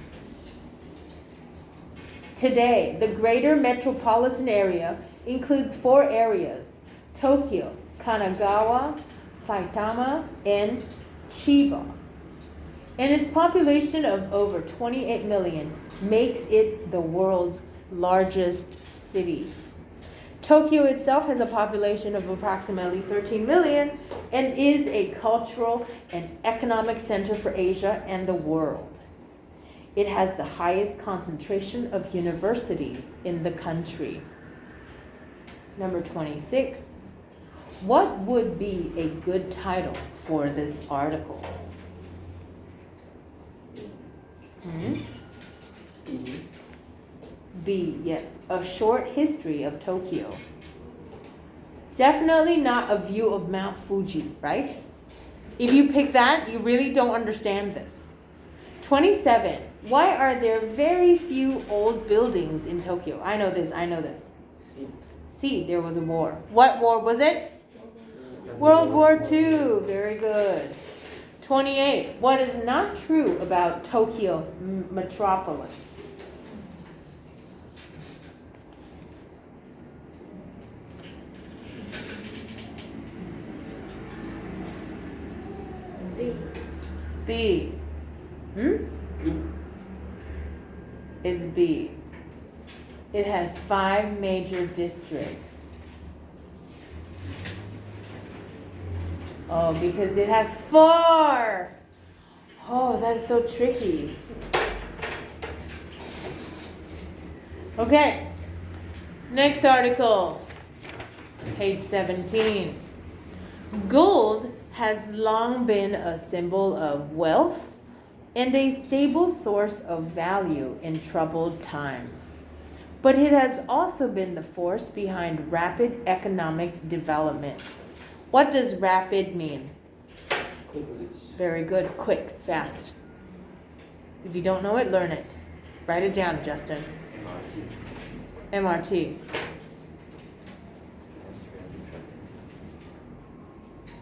Today, the greater metropolitan area includes 4 areas: Tokyo, Kanagawa, Saitama, and Chiba. And its population of over 28 million makes it the world's largest city. Tokyo itself has a population of approximately 13 million and is a cultural and economic center for Asia and the world. It has the highest concentration of universities in the country. Number 26. What would be a good title for this article? B, yes. A short history of Tokyo. Definitely not a view of Mount Fuji, right? If you pick that, you really don't understand this. 27. Why are there very few old buildings in Tokyo? I know this. C. C, there was a war. What war was it? World War II. Very good. 28. What is not true about Tokyo Metropolis? B. It's B. It has 5 major districts. Oh, because it has 4. Oh, that's so tricky. Okay. Next article. Page 17. Gold has long been a symbol of wealth and a stable source of value in troubled times. But it has also been the force behind rapid economic development. What does rapid mean? Quickly. Very good. Quick, fast. If you don't know it, learn it. Write it down, Justin. MRT. MRT.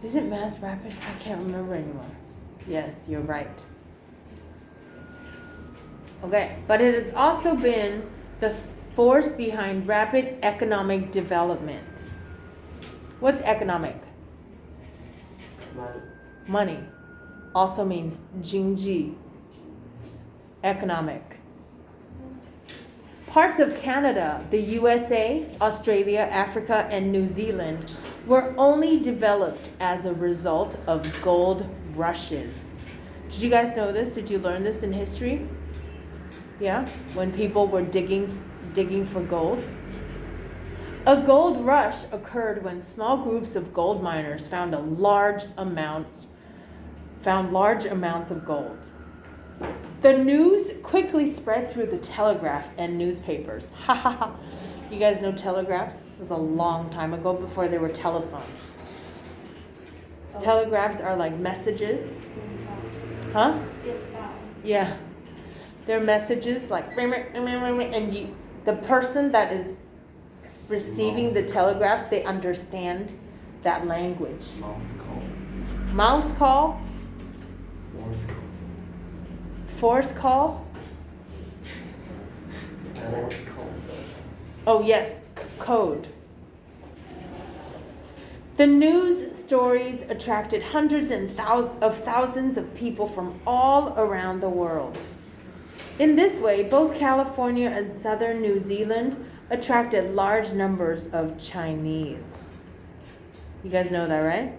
Is it mass rapid? I can't remember anymore. Yes, you're right. Okay, but it has also been the force behind rapid economic development. What's economic? Money. Money. Also means 经济. Economic. Parts of Canada, the USA, Australia, Africa, and New Zealand were only developed as a result of gold rushes. Did you guys know this? Did you learn this in history? Yeah? When people were digging for gold? A gold rush occurred when small groups of gold miners found large amounts of gold. The news quickly spread through the telegraph and newspapers. Ha ha ha. You guys know telegraphs? It was a long time ago before there were telephones. Telegraphs are like messages. Huh? Yeah. They're messages like, and the person that is receiving the telegraphs, they understand that language. Mouse call. Mouse call? Morse call. Force call? Morse call. Oh yes, code. The news stories attracted hundreds and thousands of people from all around the world. In this way, both California and southern New Zealand attracted large numbers of Chinese. You guys know that, right?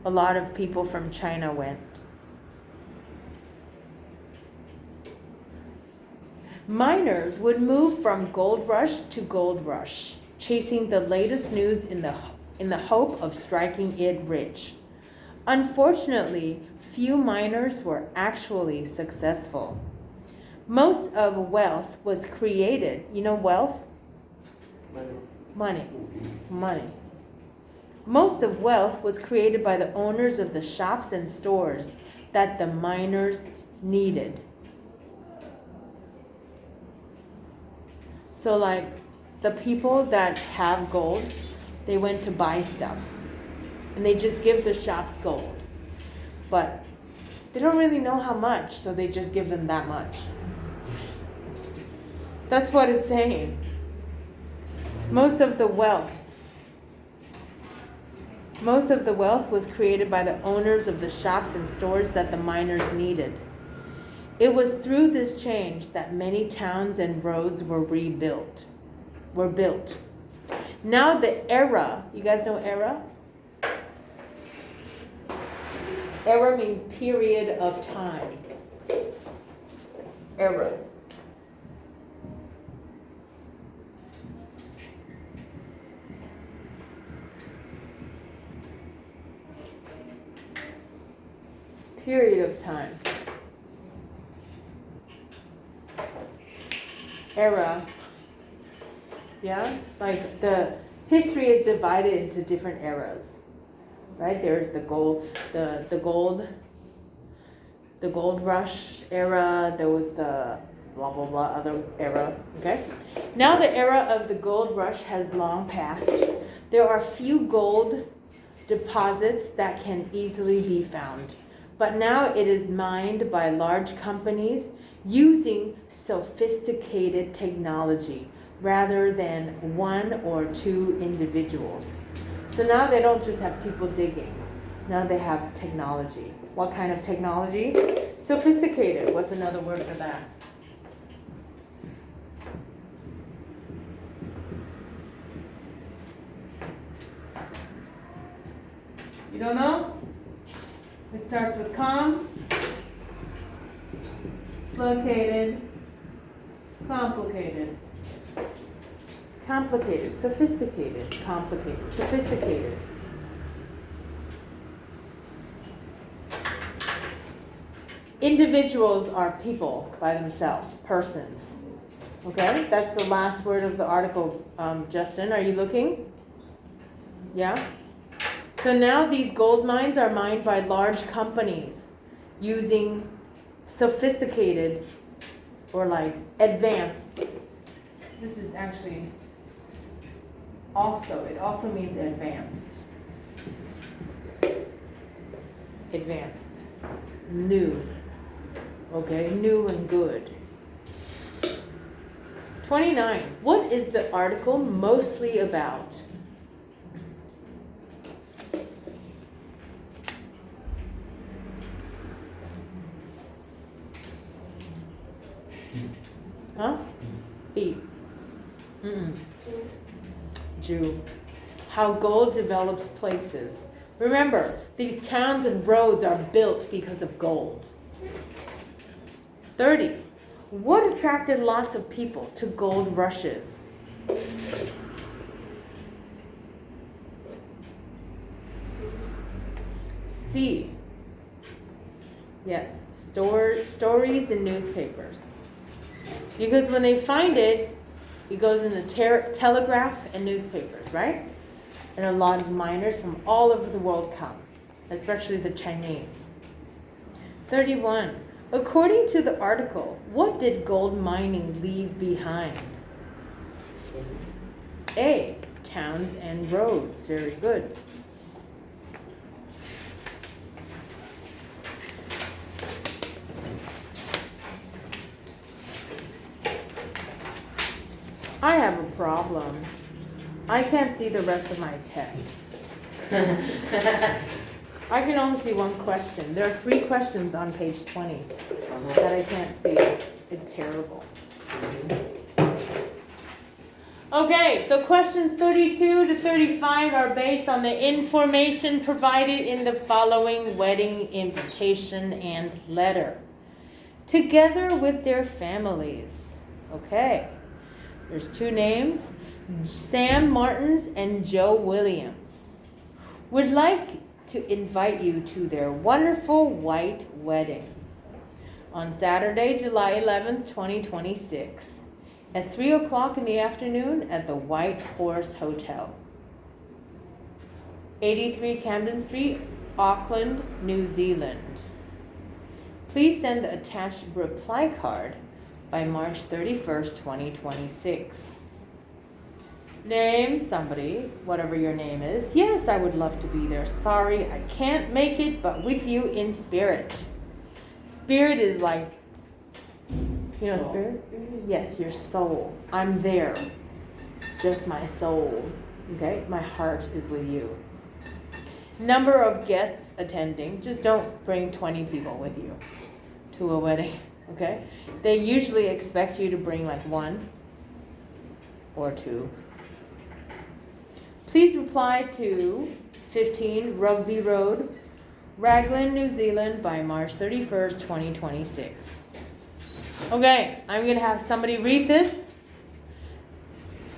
A lot of people from China went. Miners would move from gold rush to gold rush, chasing the latest news in the hope of striking it rich. Unfortunately, few miners were actually successful. Most of wealth was created. You know wealth? Money. Most of wealth was created by the owners of the shops and stores that the miners needed. So like the people that have gold, they went to buy stuff and they just give the shops gold. But they don't really know how much, so they just give them that much. That's what it's saying. Most of the wealth was created by the owners of the shops and stores that the miners needed. It was through this change that many towns and roads were built. Now the era, you guys know era? Era means period of time. Era. Period of time. Era. Yeah? Like the history is divided into different eras. Right? There's the gold rush era, there was the blah blah blah other era. Okay? Now the era of the gold rush has long passed. There are few gold deposits that can easily be found. But now it is mined by large companies using sophisticated technology rather than one or two individuals. So now they don't just have people digging. Now they have technology. What kind of technology? Sophisticated. What's another word for that? You don't know? It starts with located, complicated. Complicated, sophisticated, complicated, sophisticated. Individuals are people by themselves, persons. Okay, that's the last word of the article. Justin, are you looking? Yeah? So now these gold mines are mined by large companies using sophisticated or like advanced. This is actually it also means advanced. Advanced. New. Okay, new and good. 29. What is the article mostly about? Huh? B. Jew. How gold develops places. Remember, these towns and roads are built because of gold. 30. What attracted lots of people to gold rushes? C. Yes, stories in newspapers. Because when they find it, it goes in the telegraph and newspapers, right? And a lot of miners from all over the world come, especially the Chinese. 31. According to the article, what did gold mining leave behind? A. Towns and roads. Very good. I have a problem. I can't see the rest of my test. I can only see one question. There are 3 questions on page 20 that I can't see. It's terrible. Okay, so questions 32 to 35 are based on the information provided in the following wedding invitation and letter, together with their families. Okay, there's 2 names, Sam Martins and Joe Williams. Would like to invite you to their wonderful white wedding on Saturday, July 11th, 2026 at 3 o'clock in the afternoon at the White Horse Hotel, 83 Camden Street, Auckland, New Zealand. Please send the attached reply card by March 31st, 2026. Name somebody, whatever your name is. Yes, I would love to be there. Sorry, I can't make it, but with you in spirit. Spirit is like, you know, spirit? Yes, your soul. I'm there. Just my soul. Okay? My heart is with you. Number of guests attending. Just don't bring 20 people with you to a wedding. Okay? They usually expect you to bring like 1 or 2. Please reply to 15 Rugby Road, Raglan, New Zealand by March 31st, 2026. Okay, I'm going to have somebody read this.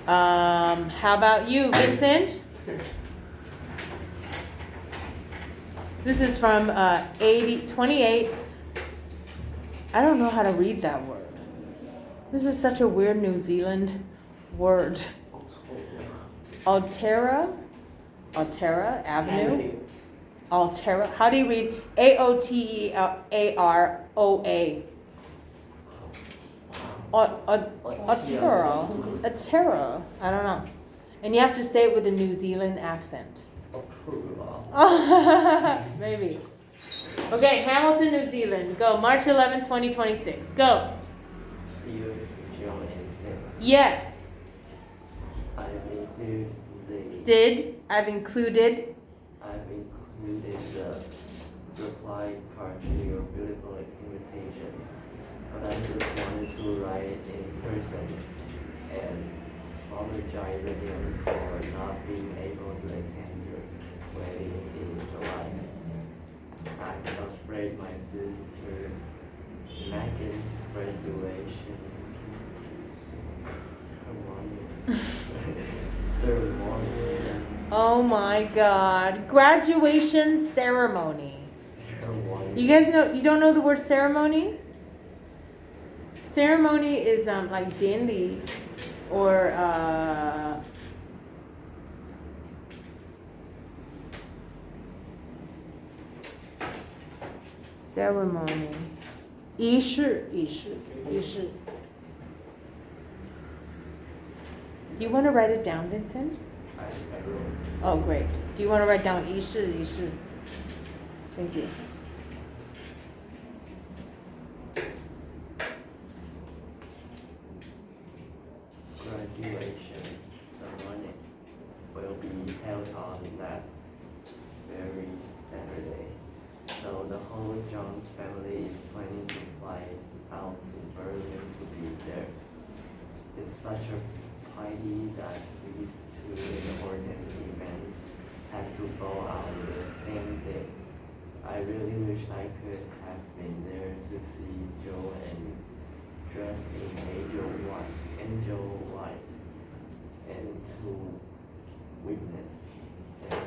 How about you, Vincent? This is from 28. I don't know how to read that word. This is such a weird New Zealand word. Altera Avenue. Altera. How do you read Aotearoa? Altera. I don't know. And you have to say it with a New Zealand accent. Maybe. Okay, Hamilton, New Zealand. Go. March 11, 2026. Go. See you, John and Sam. Yes. I've included the reply card to your beautiful invitation, but I just wanted to write it in person and apologize again for not being able to attend your wedding in July. I'm afraid my sister Megan's graduation. I wonder. Oh my God. Graduation ceremony. Ceremony. You guys know, you don't know the word ceremony? Ceremony is like 典礼 or ceremony. 仪式. Do you want to write it down, Vincent? I wrote. Oh, great. Do you want to write down 仪式? Thank you. Graduation ceremony will be held on that very Saturday. So the whole Jones family is planning to fly out to Berlin to be there. It's such a pity that these two important events had to go on the same day. I really wish I could have been there to see Joe and dressed in angel white, and to witness Sam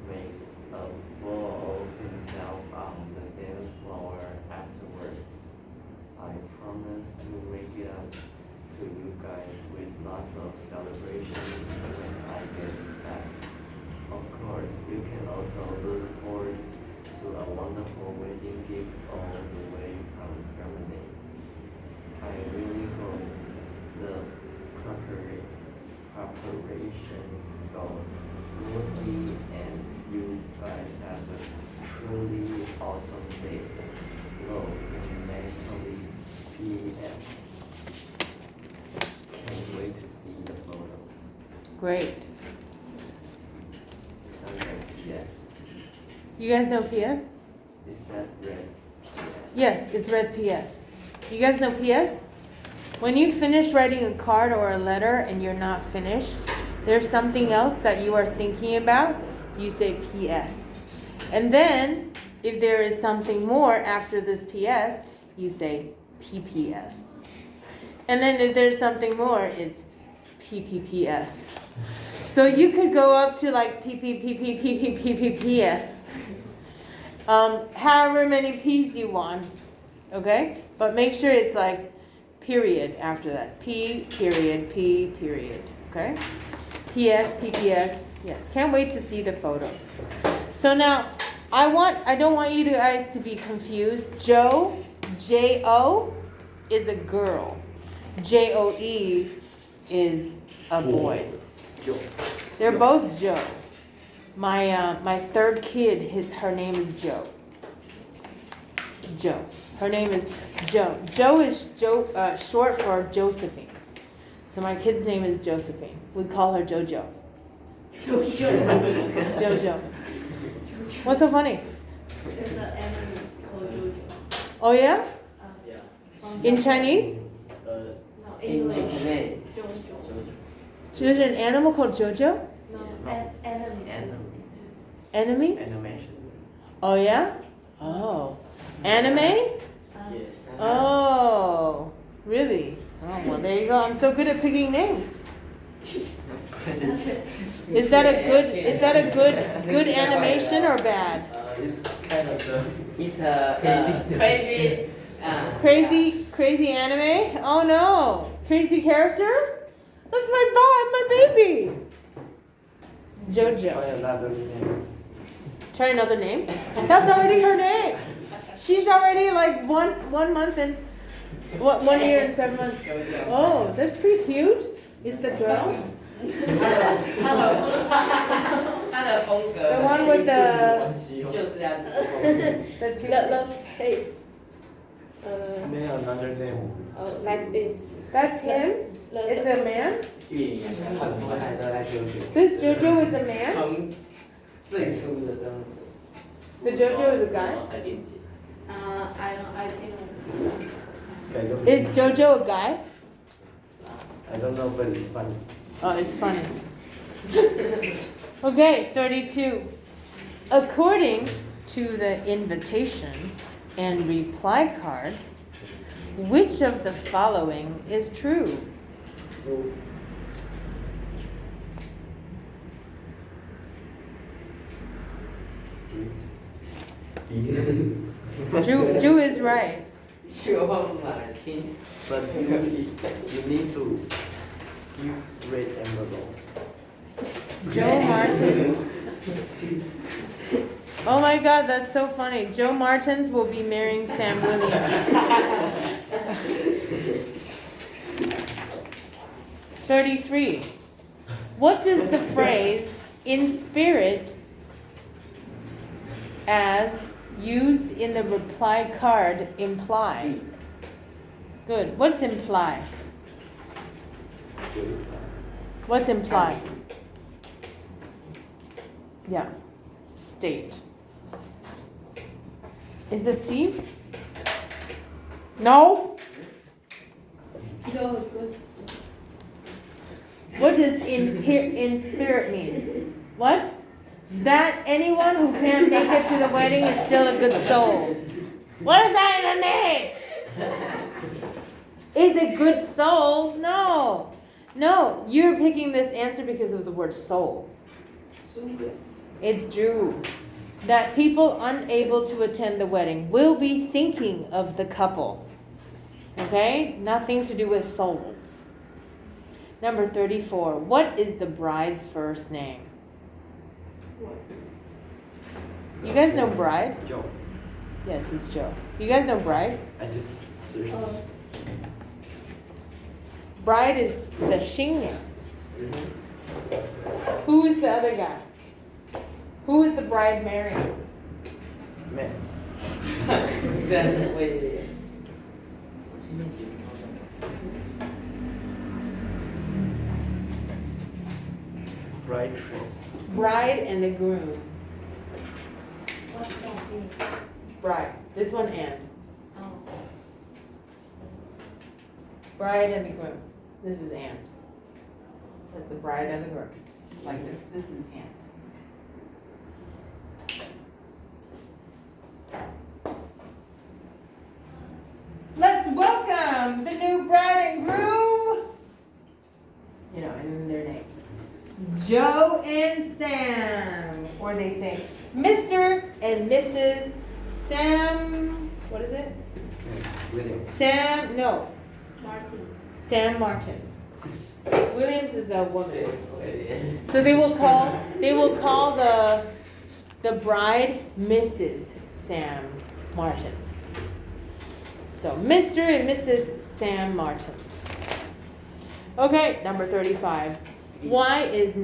make a fool of himself on the dance floor afterwards. I promise to make it up to you guys with lots of celebrations when I get back. Of course, you can also look forward to a wonderful wedding gift all the way from Germany. I really hope the preparations go smoothly and you guys have a truly awesome day. Love, Natalie P.M. Can't wait to see the photo. Great. Okay, yes. You guys know PS? Is that red? Yes, it's red PS. You guys know PS? When you finish writing a card or a letter and you're not finished, there's something else that you are thinking about, you say PS. And then, if there is something more after this PS, you say PPS. And then if there's something more, it's PPPS. So you could go up to like PPPPPPPPS. However many P's you want, okay? But make sure it's like period after that. P period, P period, okay? PS, PPS, yes. Can't wait to see the photos. So now, I don't want you guys to be confused. Joe, J-O, is a girl. J-O-E is a boy. They're both Joe. My third kid, her name is Joe. Joe. Her name is Joe. Joe is short for Josephine. So my kid's name is Josephine. We call her JoJo. JoJo. What's so funny? There's an anime called JoJo. Oh yeah? Yeah. In Chinese? No, In English. Japanese. JoJo. There's an animal called JoJo? No, Yes. anime. Enemy? Animation. Oh yeah? Oh. Anime? Yes. Oh. Really? Oh well, there you go. I'm so good at picking names. Is that a good animation or bad? It's kind of It's a crazy. Crazy anime? Oh no. Crazy character? That's my baby. JoJo. another name. Try another name. That's already her name. She's already like one month and 1 year and 7 months. Oh, that's pretty cute. Is the girl? The one with the two. The face. May another name. Like this. That's him. It's a man. 很多孩都在纠结。 This JoJo is a man. 从最初的这样子。 The JoJo is a guy. I think. I don't Is JoJo a guy? I don't know, but it's funny. Oh, it's funny. Okay, 32. According to the invitation and reply card, which of the following is true? Martin. Ju is right. Joe Martin. But you need to give red envelopes. Joe Martin. Oh my God, that's so funny. Joe Martins will be marrying Sam Williams. 33. What does the phrase "in spirit" as used in the reply card imply? Good. What's imply? What's imply? Yeah. State. Is it C? No? No, it was. What does in spirit mean? What? That anyone who can't make it to the wedding is still a good soul. What does that even mean? Is it good soul? No. No, you're picking this answer because of the word soul. It's true that people unable to attend the wedding will be thinking of the couple. Okay? Nothing to do with souls. Number 34. What is the bride's first name? What? You guys know bride? Joe. Yes, it's Joe. You guys know bride? I just searched. Oh, Bride is the 新娘. Who is the other guy? Who is the bride marrying? Mess. Then wait. Bride dress. Bride and the groom. what's that mean? Bride. This one and. Oh. Bride and the groom. This is and. That's the bride and the groom. Like this. This is and. Let's welcome the new bride and groom. You know, and their names. Joe and Sam. Or they say Mr. and Mrs. Sam. What is it? Williams. Sam. No. Martins. Sam Martins. Williams is the woman. So they will call the bride Mrs. Sam Martins. So Mr. and Mrs. Sam Martins. Okay, number 35. Why is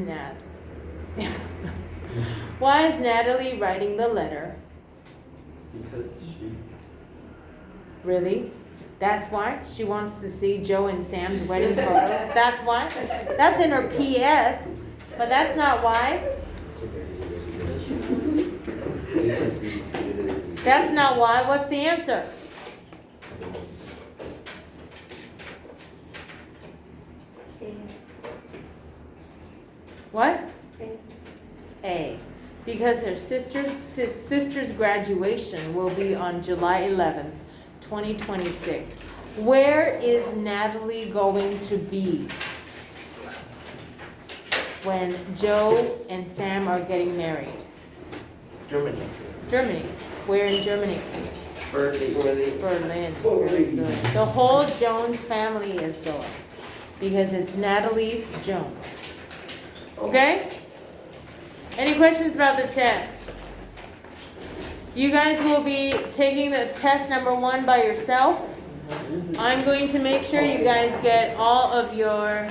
Natalie writing the letter? Because she. Really? That's why? She wants to see Joe and Sam's wedding photos? That's why? That's in her PS. But that's not why. That's not why. What's the answer? A. What? A. A. Because her sister's graduation will be on July 11th, 2026. Where is Natalie going to be when Joe and Sam are getting married? Germany. Germany. Where in Germany? Berlin. Berlin. Very good. The whole Jones family is going because it's Natalie Jones. Okay? Any questions about this test? You guys will be taking the test number 1 by yourself. I'm going to make sure you guys get all of your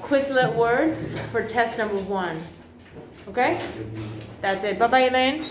Quizlet words for test number 1. Okay? That's it. Bye-bye, Elaine.